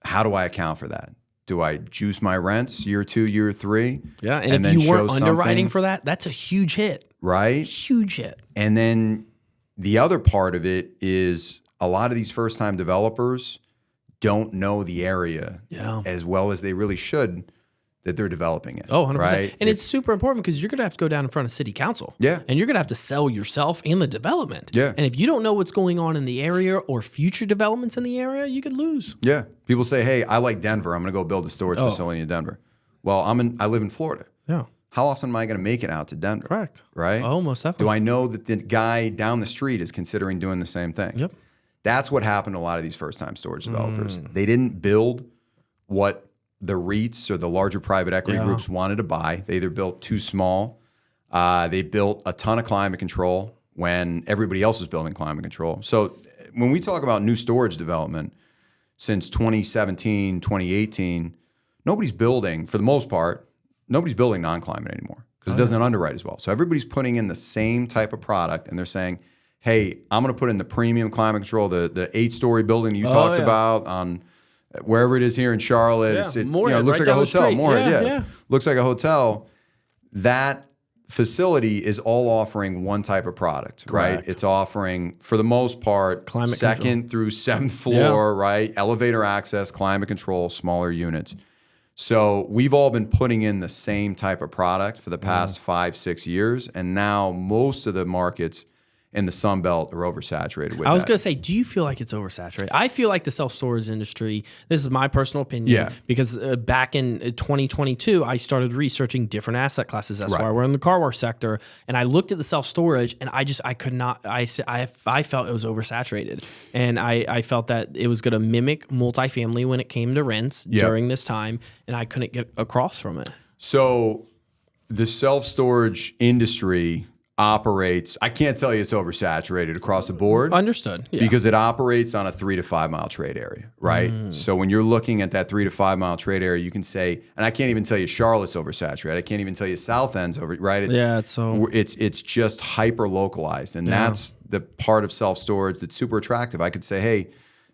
how do I account for that? Do I juice my rents year 2, year 3? Yeah, and if you weren't underwriting for that, that's a huge hit. Right? Huge hit. And then the other part of it is a lot of these first-time developers don't know the area as well as they really should that they're developing it. Oh, 100%. Right? And it's super important because you're going to have to go down in front of city council. Yeah. And you're going to have to sell yourself and the development. Yeah. And if you don't know what's going on in the area or future developments in the area, you could lose. Yeah. People say, hey, I like Denver. I'm going to go build a storage facility in Denver. Well, I live in Florida. Yeah. How often am I going to make it out to Denver? Correct. Right? Oh, most definitely. Do I know that the guy down the street is considering doing the same thing? Yep. That's what happened to a lot of these first-time storage developers. They didn't build what the REITs or the larger private equity groups wanted to buy. They either built too small. They built a ton of climate control when everybody else was building climate control. So when we talk about new storage development, since 2017, 2018, nobody's building, for the most part, nobody's building non-climate anymore. because it doesn't underwrite as well. So everybody's putting in the same type of product, and they're saying, hey, I'm going to put in the premium climate control, the 8-story building that you talked about on wherever it is here in Charlotte. Yeah, it looks like a hotel. Moorhead, looks like a hotel. That facility is all offering one type of product, right? It's offering, for the most part, climate second through 7th floor, right? Elevator access, climate control, smaller units. So we've all been putting in the same type of product for the past 5-6 years, and now most of the markets in the Sun Belt are oversaturated with I was going to say, do you feel like it's oversaturated? I feel like the self-storage industry, this is my personal opinion, because back in 2022, I started researching different asset classes. That's why we're in the car wash sector. And I looked at the self-storage, and I could not, I felt it was oversaturated. And I felt that it was going to mimic multifamily when it came to rents during this time, and I couldn't get across from it. So the self-storage industry operates, I can't tell you it's oversaturated across the board. Understood. Yeah. Because it operates on a 3 to 5 mile trade area, right? So when you're looking at that 3 to 5 mile trade area, you can say, and I can't even tell you Charlotte's oversaturated. I can't even tell you South End's over, right? It's just hyper localized, and that's the part of self-storage that's super attractive. I could say, hey,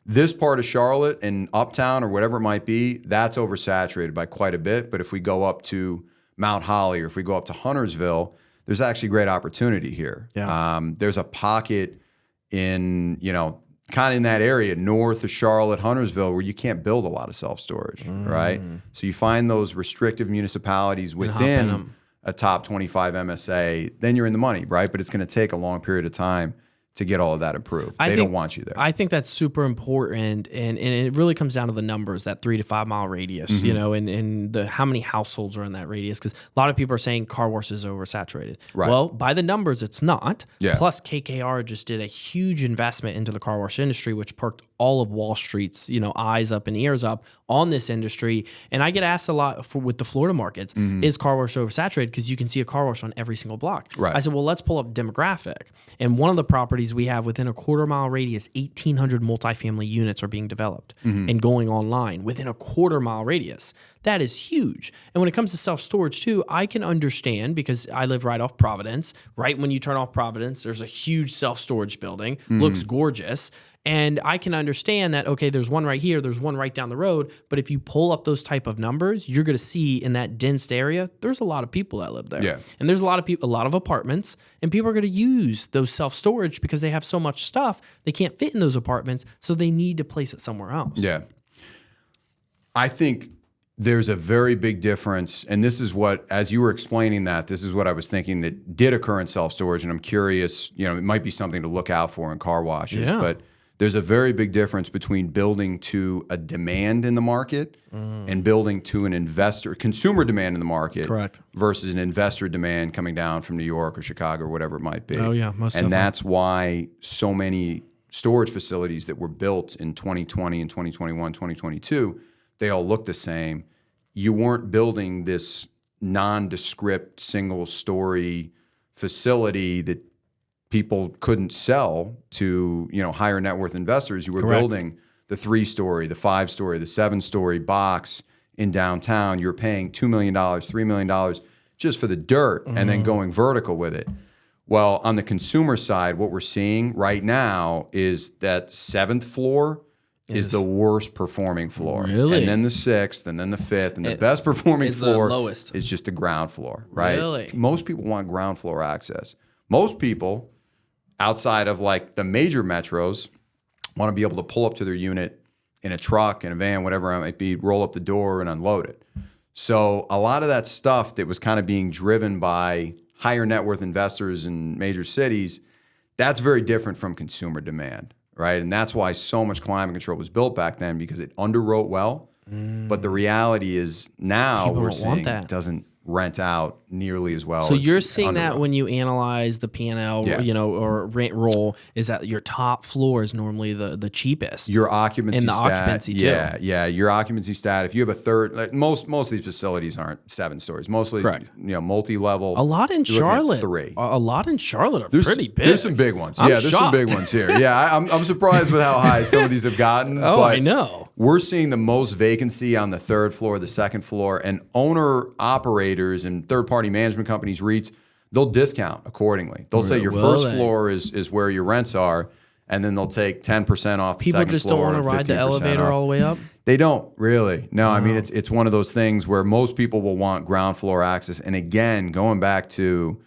this part of Charlotte and Uptown or whatever it might be, that's oversaturated by quite a bit. But if we go up to Mount Holly or if we go up to Huntersville, there's actually great opportunity here. Yeah. There's a pocket in, kind of in that area north of Charlotte, Huntersville, where you can't build a lot of self-storage, right? So you find those restrictive municipalities within a top 25 MSA, then you're in the money, right? But it's going to take a long period of time to get all of that approved. They don't want you there. I think that's super important, and it really comes down to the numbers, that 3 to 5 mile radius, and the how many households are in that radius, because a lot of people are saying car wash is oversaturated. Right. Well, by the numbers, it's not. Yeah. Plus, KKR just did a huge investment into the car wash industry, which perked all of Wall Street's eyes up and ears up on this industry. And I get asked a lot with the Florida markets, is car wash oversaturated? Because you can see a car wash on every single block. Right. I said, well, let's pull up demographic. And one of the properties we have within a quarter-mile radius, 1,800 multifamily units are being developed and going online within a quarter-mile radius. That is huge. And when it comes to self-storage too, I can understand, because I live right off Providence. Right when you turn off Providence, there's a huge self-storage building. Looks gorgeous. And I can understand that, okay, there's one right here, there's one right down the road. But if you pull up those type of numbers, you're going to see in that dense area, there's a lot of people that live there. Yeah. And there's a lot of people, a lot of apartments, and people are going to use those self-storage because they have so much stuff, they can't fit in those apartments, so they need to place it somewhere else. Yeah. I think there's a very big difference, and this is what, as you were explaining that, this is what I was thinking that did occur in self-storage, and I'm curious, it might be something to look out for in car washes, but there's a very big difference between building to a demand in the market and building to an consumer demand in the market. Correct. Versus an investor demand coming down from New York or Chicago or whatever it might be. Oh, yeah, most And that's why so many storage facilities that were built in 2020 and 2021, 2022, they all look the same. You weren't building this nondescript single-story facility that people couldn't sell to higher net worth investors. You were building the 3-story, the 5-story, the 7-story box in downtown. You're paying $2 million, $3 million just for the dirt and then going vertical with it. Well, on the consumer side, what we're seeing right now is that 7th floor is the worst performing floor. Really? And then the 6th, and then the 5th, and the best performing floor the lowest. is just the ground floor, right? Really? Most people want ground floor access. Most people, outside of like the major metros, want to be able to pull up to their unit in a truck, in a van, whatever it might be, roll up the door and unload it. So a lot of that stuff that was kind of being driven by higher net worth investors in major cities, that's very different from consumer demand, right? And that's why so much climate control was built back then, because it underwrote well. But the reality is now we're seeing it doesn't rent out nearly as well. So you're seeing that when you analyze the P&L, or rent roll, is that your top floor is normally the cheapest. Your occupancy and the stat, occupancy too. Yeah. Your occupancy stat. If you have a third, like most of these facilities aren't 7 stories. Mostly, multi-level. A lot in Charlotte. 3. A lot in Charlotte are pretty big. There's some big ones. I'm there's some shocked. big ones here. Yeah, I'm surprised with how high some of these have gotten. I know. we're seeing the most vacancy on the third floor, the second floor, and owner operators and third-party management companies, REITs, they'll discount accordingly. They'll say your first floor is where your rents are, and then they'll take 10% off the People second just floor. don't want to ride the elevator all the way up? They don't really. No, I mean, it's one of those things where most people will want ground floor access. And again, going back to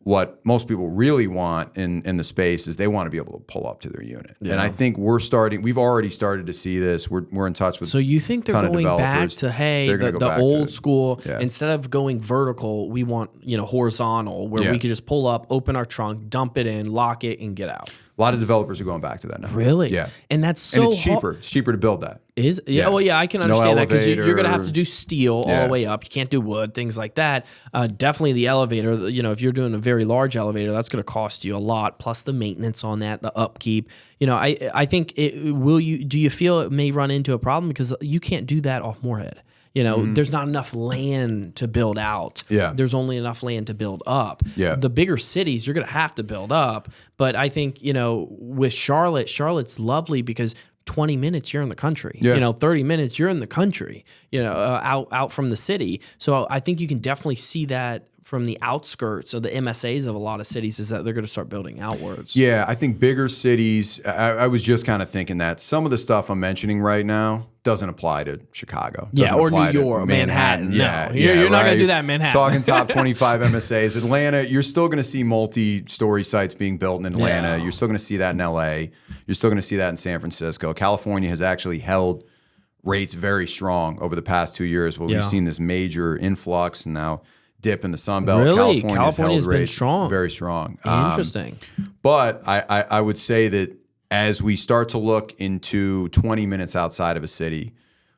what most people really want in the space is they want to be able to pull up to their unit. Yeah. And I think we've already started to see this. We're in touch with. So you think they're going back to, the old school, yeah. Instead of going vertical, we want, horizontal, where we could just pull up, open our trunk, dump it in, lock it, and get out. A lot of developers are going back to that now. Really? Yeah. And that's so and it's cheaper. It's cheaper to build that. Is yeah. Yeah. Well, yeah, I can understand that because you're going to have to do steel all Yeah. the way up. You can't do wood, things like that. Definitely the elevator. If you're doing a very large elevator, that's going to cost you a lot. Plus the maintenance on that, the upkeep. I think do you feel it may run into a problem because you can't do that off Moorhead? There's not enough land to build out. Yeah. There's only enough land to build up. Yeah. The bigger cities, you're going to have to build up. But I think, with Charlotte's lovely because 20 minutes you're in the country. Yeah. 30 minutes you're in the country, out from the city. So I think you can definitely see that from the outskirts of the MSAs of a lot of cities is that they're going to start building outwards. Yeah, I think bigger cities, I was just kind of thinking that some of the stuff I'm mentioning right now doesn't apply to Chicago. Doesn't or apply New to York, Manhattan. Yeah, No, you're not going to do that in Manhattan. Talking top 25 MSAs. Atlanta, you're still going to see multi-story sites being built in Atlanta. Yeah. You're still going to see that in LA. You're still going to see that in San Francisco. California has actually held rates very strong over the past 2 years where we've seen this major influx and now dip in the Sun Belt. Really? California's held been rates strong. very strong. Interesting. But I would say that as we start to look into 20 minutes outside of a city,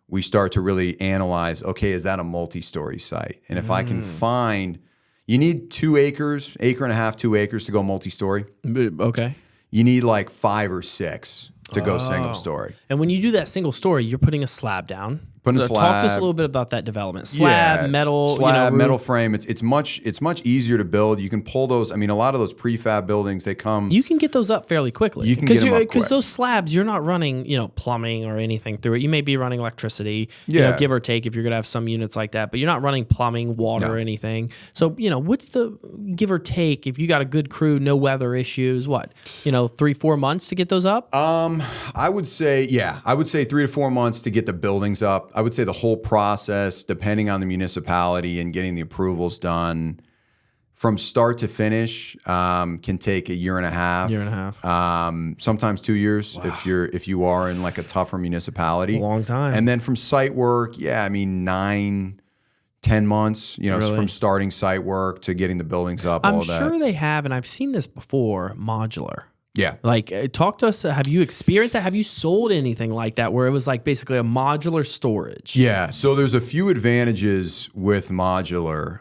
we start to really analyze, okay, is that a multi-story site? And if I can find, you need 2 acres, acre and a half, 2 acres to go multi-story. Okay. You need like 5 or 6 to go single story. And when you do that single story, you're putting a slab down. Putting a Talk to slab. us a little bit about that development. Slab, metal, slab, roof. metal frame. It's much easier to build. You can pull those. I mean, a lot of those prefab buildings, they come. You can get those up fairly quickly. You can get them up quick. Because those slabs, you're not running, plumbing or anything through it. You may be running electricity, give or take if you're going to have some units like that. But you're not running plumbing, water, or anything. So, what's the give or take if you got a good crew, no weather issues? What 3-4 months to get those up? I would say 3 to 4 months to get the buildings up. I would say the whole process, depending on the municipality and getting the approvals done, from start to finish, can take a year and a half. Sometimes 2 years if you are in like a tougher municipality. A long time. And then from site work, 9-10 months. Really? From starting site work to getting the buildings up. I'm all that. sure they have, and I've seen this before. Modular. Yeah. Like, talk to us. Have you experienced that? Have you sold anything like that where it was like basically a modular storage? Yeah. So there's a few advantages with modular.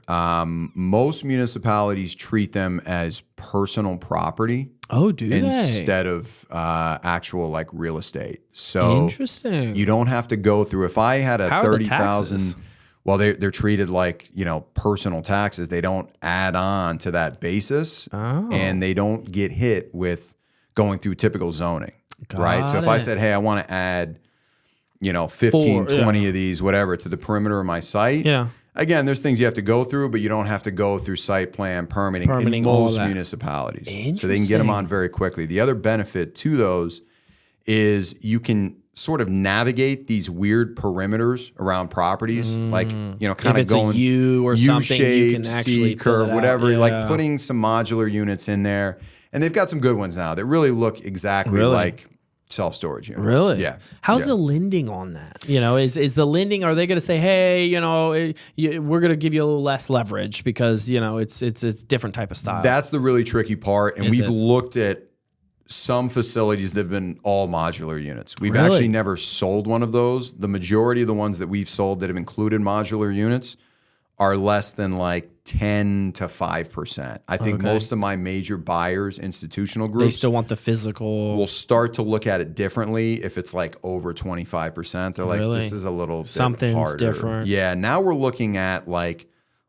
Most municipalities treat them as personal property. Oh, do they? Instead of actual like real estate. So interesting. You don't have to go through. If I had a 30,000, well, they're treated like personal taxes. They don't add on to that basis, and they don't get hit with going through typical zoning, right? So if I said, hey, I want to add, 15, 20 of these, whatever, to the perimeter of my site. Yeah. Again, there's things you have to go through, but you don't have to go through site plan permitting in most municipalities. So they can get them on very quickly. The other benefit to those is you can sort of navigate these weird perimeters around properties, like, kind of going a U or something, you can actually C curve, whatever, yeah. like putting some modular units in there. And they've got some good ones now that really look exactly like self-storage units. Really? Yeah. How's the lending on that? Is the lending, are they going to say, hey, we're going to give you a little less leverage because, it's a different type of style? That's the really tricky part. And we've looked at some facilities that have been all modular units. We've actually never sold one of those. The majority of the ones that we've sold that have included modular units are less than like 10 to 5%. I think most of my major buyers, institutional groups, they still want the physical. Will start to look at it differently if it's like over 25%. They're like, this is a little something's bit harder. Different. Yeah, now we're looking at like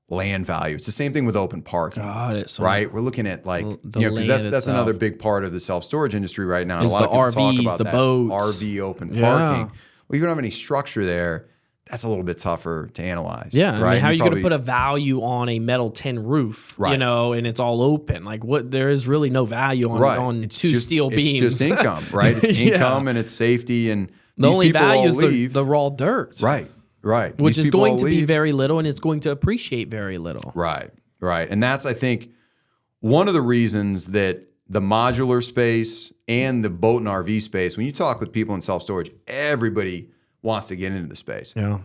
land value. It's the same thing with open parking. Got it. So right? We're looking at like, because that's another big part of the self-storage industry right now. Is a lot of people RVs, talk about the that boats. RV open parking. Well, you don't have any structure there. That's a little bit tougher to analyze. Yeah, right? I mean, how are you going to put a value on a metal tin roof, right. And it's all open? Like, what? There is really no value on two steel beams. It's just income, right? It's income and it's safety, and the only value is the raw dirt, right? Which is going to be very little, and it's going to appreciate very little, right? And that's, I think, one of the reasons that the modular space and the boat and RV space, when you talk with people in self-storage, everybody wants to get into the space. Yeah.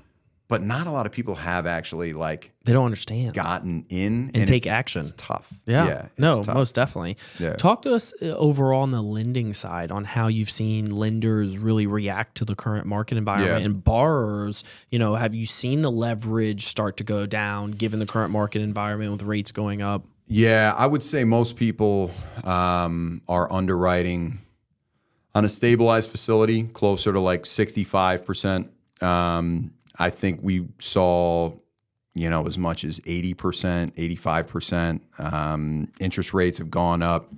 But not a lot of people have actually they don't understand, gotten in and take action. It's tough. Yeah. No, tough. Most definitely. Yeah. Talk to us overall on the lending side on how you've seen lenders really react to the current market environment and borrowers. Have you seen the leverage start to go down given the current market environment with rates going up? Yeah, I would say most people are underwriting on a stabilized facility closer to 65%. I think we saw, as much as 80%, 85%. Interest rates have gone up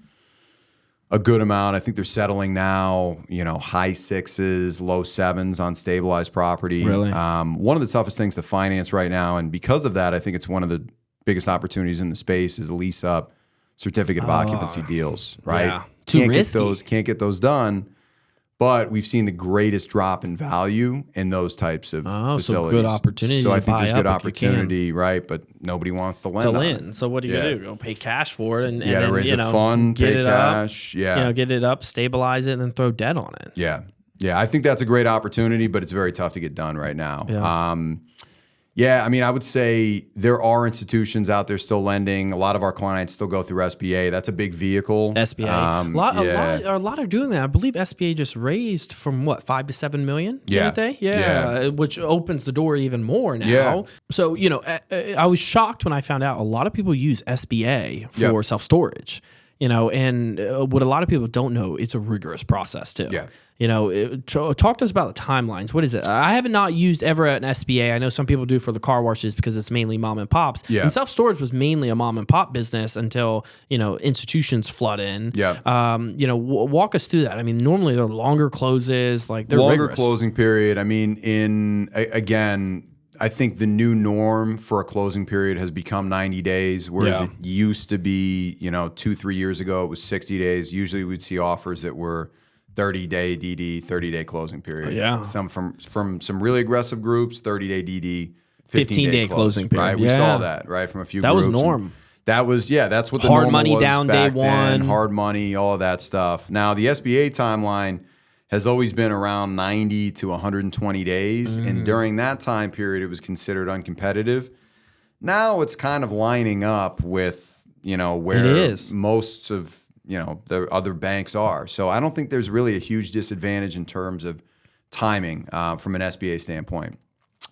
a good amount. I think they're settling now, high 6s, low 7s on stabilized property. Really? One of the toughest things to finance right now, and because of that, I think it's one of the biggest opportunities in the space is lease up certificate of occupancy deals, right? Yeah. Too risky. Can't get those done. But we've seen the greatest drop in value in those types of facilities. So good opportunity. So I think there's good opportunity, right? But nobody wants to lend. So what do you do? Go pay cash for it, and you got to raise a fund, pay cash, get it up, stabilize it, and then throw debt on it. Yeah. I think that's a great opportunity, but it's very tough to get done right now. Yeah. I mean, I would say there are institutions out there still lending. A lot of our clients still go through SBA. That's a big vehicle. SBA. A lot are doing that. I believe SBA just raised from what, $5 to $7 million? Yeah. Didn't they? Which opens the door even more now. Yeah. So, I was shocked when I found out a lot of people use SBA for self-storage. And what a lot of people don't know, it's a rigorous process too. Yeah. Talk to us about the timelines. What is it? I have not used ever an SBA. I know some people do for the car washes because it's mainly mom and pops. Yeah. And self-storage was mainly a mom and pop business until, institutions flood in. Yeah. Walk us through that. I mean, normally they're longer closes, they're longer rigorous. Closing period. I mean, I think the new norm for a closing period has become 90 days, whereas it used to be, 2-3 years ago, it was 60 days. Usually we'd see offers that were 30-day DD, 30-day closing period. Yeah. Some from some really aggressive groups, 30-day DD, 15-day closing period. Right? We saw that, right, from a few groups. That was norm. That was, that's what the hard normal money was down back day then, one. hard money, all of that stuff. Now, the SBA timeline has always been around 90 to 120 days. And during that time period, it was considered uncompetitive. Now it's kind of lining up with, where most of, the other banks are. So I don't think there's really a huge disadvantage in terms of timing from an SBA standpoint.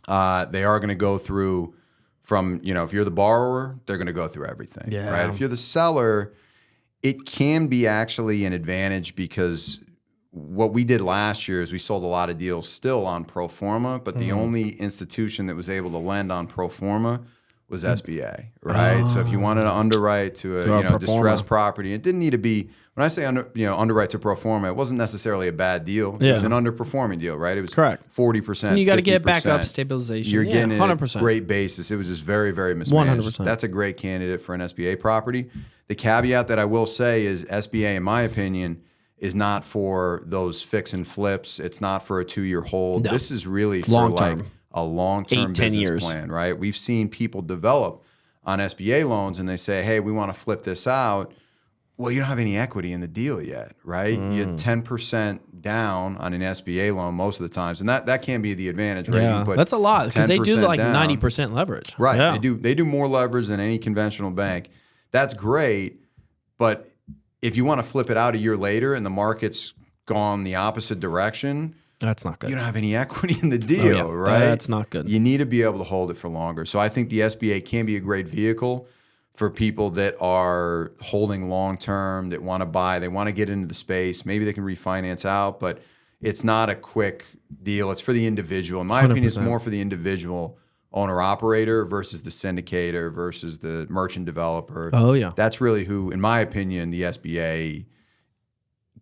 They are going to go through from, if you're the borrower, they're going to go through everything. Yeah. Right? If you're the seller, it can be actually an advantage because what we did last year is we sold a lot of deals still on pro forma, but the only institution that was able to lend on pro forma was SBA, right? So if you wanted to underwrite to a distressed property, it didn't need to be. When I say underwrite to pro forma, it wasn't necessarily a bad deal. It was an underperforming deal, right? It was correct 40%. And you got to get back up stabilization. You're getting 100%. a great basis. It was just very, very mismanaged. 100%. That's a great candidate for an SBA property. The caveat that I will say is SBA, in my opinion, is not for those fix and flips. It's not for a 2-year hold. No. This is really for long-term. a long-term 8-10 business years. plan, right? We've seen people develop on SBA loans and they say, hey, we want to flip this out. Well, you don't have any equity in the deal yet, right? You had 10% down on an SBA loan most of the times. And that can be the advantage, right? Yeah, that's a lot because they do like down. 90% leverage. Right. Yeah. They do more leverage than any conventional bank. That's great. But if you want to flip it out a year later and the market's gone the opposite direction, that's not good. You don't have any equity in the deal, right? That's not good. You need to be able to hold it for longer. So I think the SBA can be a great vehicle for people that are holding long term, that want to buy, they want to get into the space. Maybe they can refinance out, but it's not a quick deal. It's for the individual. In my 100%. opinion, it's more for the individual owner-operator versus the syndicator versus the merchant developer. Oh, yeah. That's really who, in my opinion, the SBA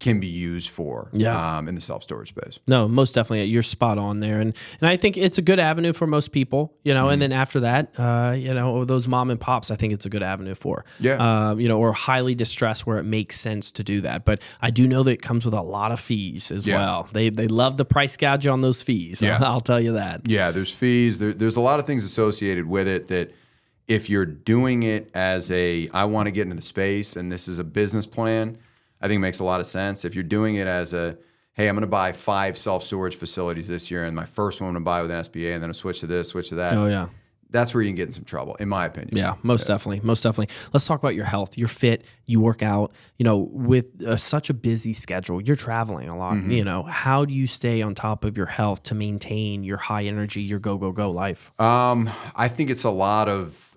can be used for in the self-storage space. No, most definitely. You're spot on there. And I think it's a good avenue for most people, and then after that, those mom and pops, I think it's a good avenue for, or highly distressed where it makes sense to do that. But I do know that it comes with a lot of fees as well. They love the price gouge on those fees. Yeah. I'll tell you that. Yeah, there's fees. There's a lot of things associated with it that if you're doing it as I want to get into the space and this is a business plan, I think it makes a lot of sense. If you're doing it as hey, I'm going to buy 5 self-storage facilities this year, and my first one I'm going to buy with an SBA, and then I'll switch to this, switch to that. Oh, yeah. That's where you can get in some trouble, in my opinion. Yeah, most definitely. Most definitely. Let's talk about your health. You're fit. You work out. With such a busy schedule, you're traveling a lot. How do you stay on top of your health to maintain your high energy, your go, go, go life? I think it's a lot of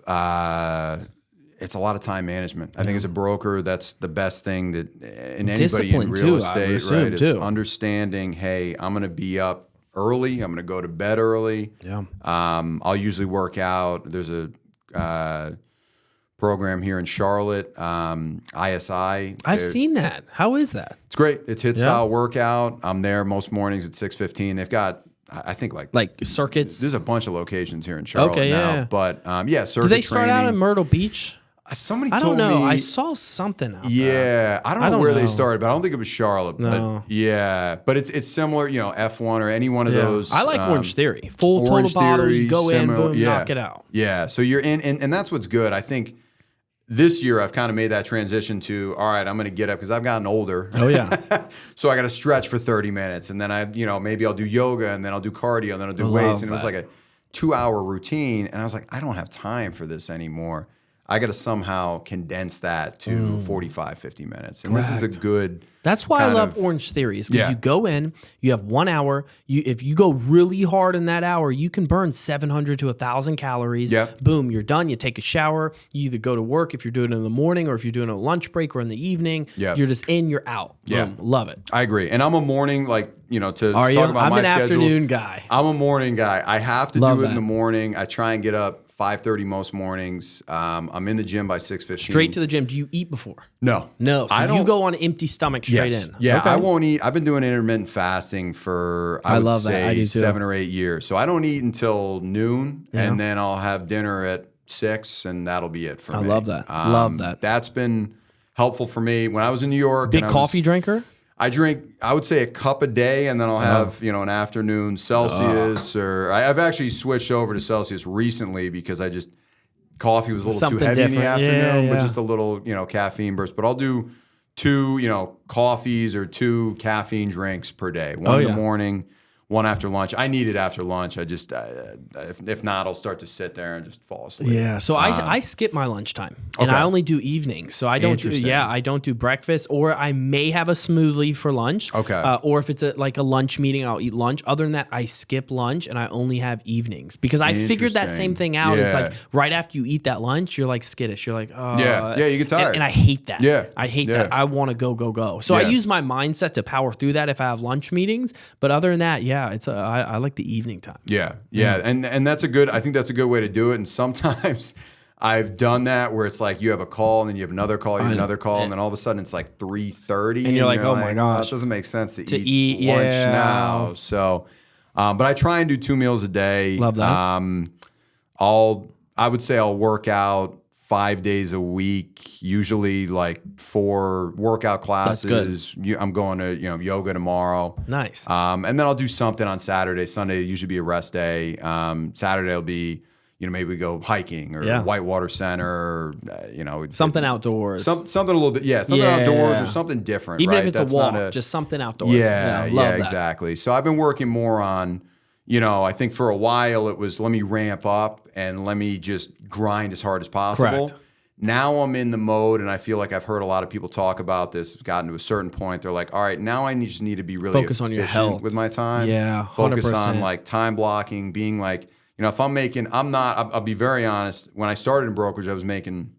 time management. I think as a broker, that's the best thing that in anybody Discipline in real too, estate, right? It's understanding, hey, I'm going to be up early. I'm going to go to bed early. Yeah. I'll usually work out. There's a program here in Charlotte, ISI. I've seen that. How is that? It's great. It's HIIT style workout. I'm there most mornings at 6:15. They've got, I think like circuits. There's a bunch of locations here in Charlotte now. Yeah. But circuit Do they start training. out in Myrtle Beach? Somebody I told don't know. me. I saw something out there. Yeah, I don't know where they started, but I don't think it was Charlotte. No. But yeah, but it's similar. F1 or any one of those. I like Orange Theory. Full Orange total bottle. Theory, You go in, similar, boom, knock it out. Yeah, so you're in, and that's what's good. I think this year I've kind of made that transition to, all right, I'm going to get up because I've gotten older. Oh yeah. So I got to stretch for 30 minutes, and then maybe I'll do yoga, and then I'll do cardio, and then I'll do weights, and it was like a 2-hour routine, and I was like, I don't have time for this anymore. I got to somehow condense that to 45, 50 minutes. And This is a good. That's why I love Orange Theories, because you go in, you have 1 hour. If you go really hard in that hour, you can burn 700 to 1,000 calories. Yeah. Boom, you're done. You take a shower. You either go to work if you're doing it in the morning, or if you're doing a lunch break or in the evening. Yeah. You're just in, you're out. Boom, love it. I agree. And I'm a morning, to talk about I'm my an schedule. afternoon guy. I'm a morning guy. I have to Love do it that. in the morning. I try and get up 5:30 most mornings. I'm in the gym by 6:15. Straight to the gym. Do you eat before? No. So you go on empty stomach straight in. Yeah, Okay. I won't eat. I've been doing intermittent fasting for, I would say, 7 or 8 years. So I don't eat until noon, and then I'll have dinner at 6, and that'll be it for me. I love that. Love that. That's been helpful for me. When I was in New York. Big coffee drinker? I drink, I would say, a cup a day, and then I'll have, an afternoon Celsius, or I've actually switched over to Celsius recently because coffee was a little Something too heavy different. in the afternoon, Yeah. but just a little, caffeine burst. But I'll do 2, coffees or 2 caffeine drinks per day. One in the morning, one after lunch. I need it after lunch. I just, if not, I'll start to sit there and just fall asleep. Yeah. So I skip my lunchtime, and I only do evenings. So I don't I don't do breakfast, or I may have a smoothie for lunch. Okay. Or if it's a lunch meeting, I'll eat lunch. Other than that, I skip lunch and I only have evenings, because I figured that same thing out. It's like right after you eat that lunch, you're like skittish. You're like, oh. Yeah, you get tired. And I hate that. Yeah. I hate that. I want to go. So I use my mindset to power through that if I have lunch meetings. But other than that, I like the evening time. Yeah. And that's I think that's a good way to do it. And sometimes I've done that where it's like you have a call, and then you have another call, and then all of a sudden it's like 3:30, and you're like, oh my gosh, it doesn't make sense to eat lunch now. So, but I try and do 2 meals a day. Love that. I would say I'll work out 5 days a week, usually like 4 workout classes. I'm going to yoga tomorrow. Nice. And then I'll do something on Saturday. Sunday will usually be a rest day. Saturday will be maybe we go hiking or Whitewater Center, or, something outdoors. Something a little bit, something outdoors or something different. Even right? if it's a walk, just something outdoors. Yeah, exactly. So I've been working more on, I think for a while it was let me ramp up and let me just grind as hard as possible. Correct. Now I'm in the mode, and I feel like I've heard a lot of people talk about this. It's gotten to a certain point. They're like, all right, now I just need to be really focus on your efficient health with my time. Yeah, 100%. Focus on like time blocking, being like, if I'll be very honest. When I started in brokerage, I was making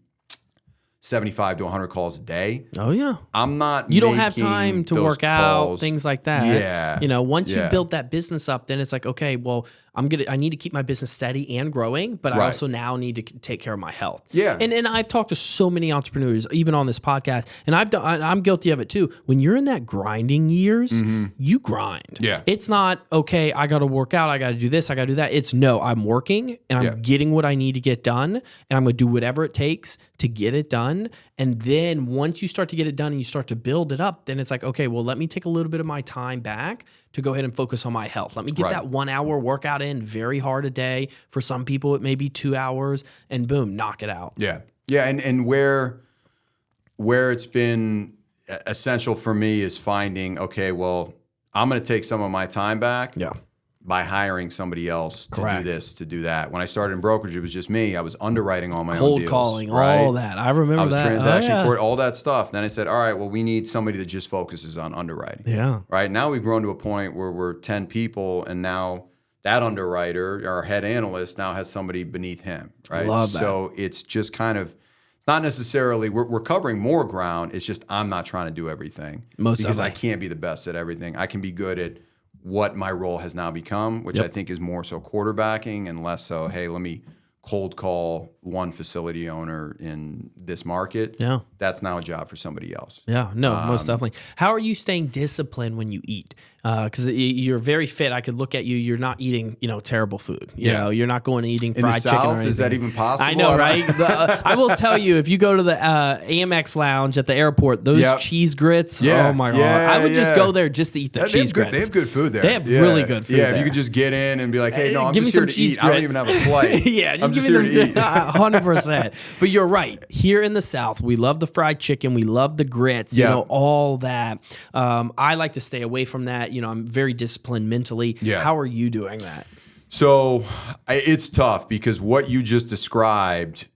75 to 100 calls a day. Oh yeah. I'm not. You don't have time to work out, things like that. Yeah. You know, once you build that business up, then it's like, okay, well, I need to keep my business steady and growing, but I also now need to take care of my health. Yeah. And I've talked to so many entrepreneurs, even on this podcast, and I'm guilty of it too. When you're in that grinding years, you grind. Yeah. It's not, okay, I got to work out, I got to do this, I got to do that. It's no, I'm working and I'm getting what I need to get done, and I'm going to do whatever it takes to get it done. And then once you start to get it done and you start to build it up, then it's like, okay, well, let me take a little bit of my time back to go ahead and focus on my health. Let me get that 1 hour workout in, very hard a day. For some people, it may be 2 hours, and boom, knock it out. Yeah. Yeah. And where it's been essential for me is finding, okay, well, I'm going to take some of my time back. Yeah. By hiring somebody else to do this, to do that. When I started in brokerage, it was just me. I was underwriting all my own deals. Cold calling, all that. I remember that. Transaction court, all that stuff. Then I said, all right, well, we need somebody that just focuses on underwriting. Yeah. Right now we've grown to a point where we're 10 people, and now that underwriter, our head analyst, now has somebody beneath him. Right. Love that. So it's just kind of, it's not necessarily, we're covering more ground. It's just I'm not trying to do everything. Because I can't be the best at everything. I can be good at what my role has now become, which I think is more so quarterbacking and less so, hey, let me cold call one facility owner in this market. Yeah. That's now a job for somebody else. Yeah, no, most definitely. How are you staying disciplined when you eat? Because you're very fit. I could look at you. You're not eating, terrible food. You know, you're not going and eating fried chicken or anything. Is that even possible? I know, right? I will tell you, if you go to the Amex lounge at the airport, those cheese grits, oh my God. I would just go there just to eat the cheese grits. They have good food there. They have really good food there. If you could just get in and be like, hey, no, I'm just here to eat. I don't even have a flight. I'm just here to eat. 100%. But you're right. Here in the South, we love the fried chicken. We love the grits, all that. I like to stay away from that. I'm very disciplined mentally. Yeah. How are you doing that? So it's tough because what you just described,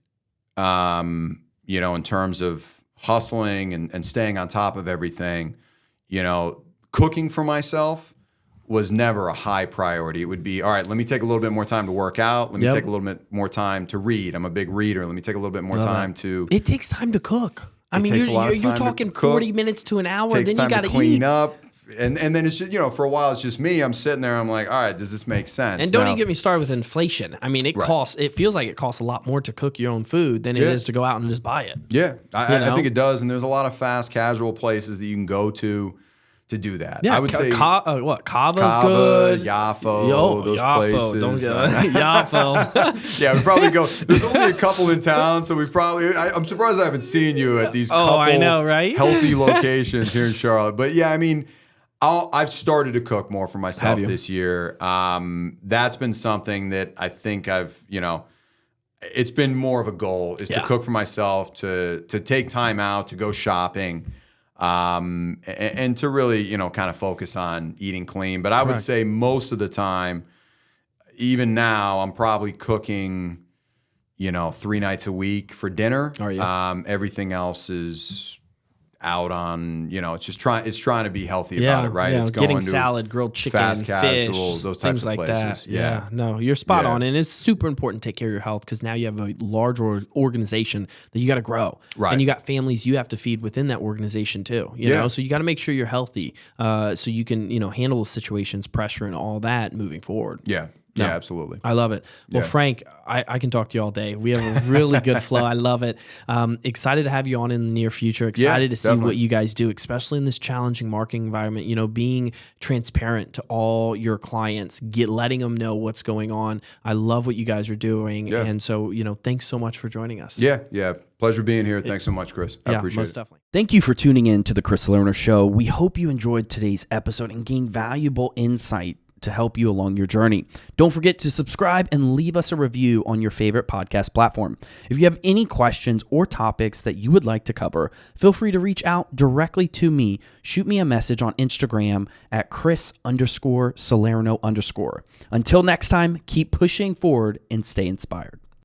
in terms of hustling and staying on top of everything, cooking for myself was never a high priority. It would be, all right, let me take a little bit more time to work out. Let me take a little bit more time to read. I'm a big reader. Let me take a little bit more time to... It takes time to cook. I mean, you're talking 40 minutes to an hour, then you got to clean up. And then it's just, for a while, it's just me. I'm sitting there. I'm like, all right, does this make sense? And don't even get me started with inflation. I mean, it feels like it costs a lot more to cook your own food than it is to go out and just buy it. Yeah, I think it does. And there's a lot of fast casual places that you can go to do that. Yeah, I would say Kava's good. Yaffo, those places. Don't get Yaffo. Yeah, we probably go. There's only a couple in town, so I'm surprised I haven't seen you at these couple I know, right? healthy locations here in Charlotte. But yeah, I mean, I've started to cook more for myself this year. That's been something that I think it's been more of a goal is to cook for myself, to take time out, to go shopping. And to really, kind of focus on eating clean. But I would say most of the time, even now, I'm probably cooking, 3 nights a week for dinner. Oh, yeah. Everything else is out on, it's trying to be healthy about it, right? Yeah. It's going getting to salad, grilled chicken, fast casual, fish, those types things of like places. that. Yeah. No, you're spot on. And it's super important to take care of your health because now you have a large organization that you got to grow. Right. And you got families you have to feed within that organization too. You know, so you got to make sure you're healthy so you can, handle those situations, pressure and all that moving forward. Yeah. No, yeah, absolutely. I love it. Well, Frank, I can talk to you all day. We have a really good flow. I love it. Excited to have you on in the near future. Excited to see what you guys do, especially in this challenging marketing environment. Being transparent to all your clients, letting them know what's going on. I love what you guys are doing. Yeah. And so, thanks so much for joining us. Yeah. Pleasure being here. Thanks so much, Chris. I appreciate it. Most definitely. Thank you for tuning in to the Chris Salerno Show. We hope you enjoyed today's episode and gained valuable insight to help you along your journey. Don't forget to subscribe and leave us a review on your favorite podcast platform. If you have any questions or topics that you would like to cover, feel free to reach out directly to me. Shoot me a message on Instagram at Chris_Salerno_. Until next time, keep pushing forward and stay inspired.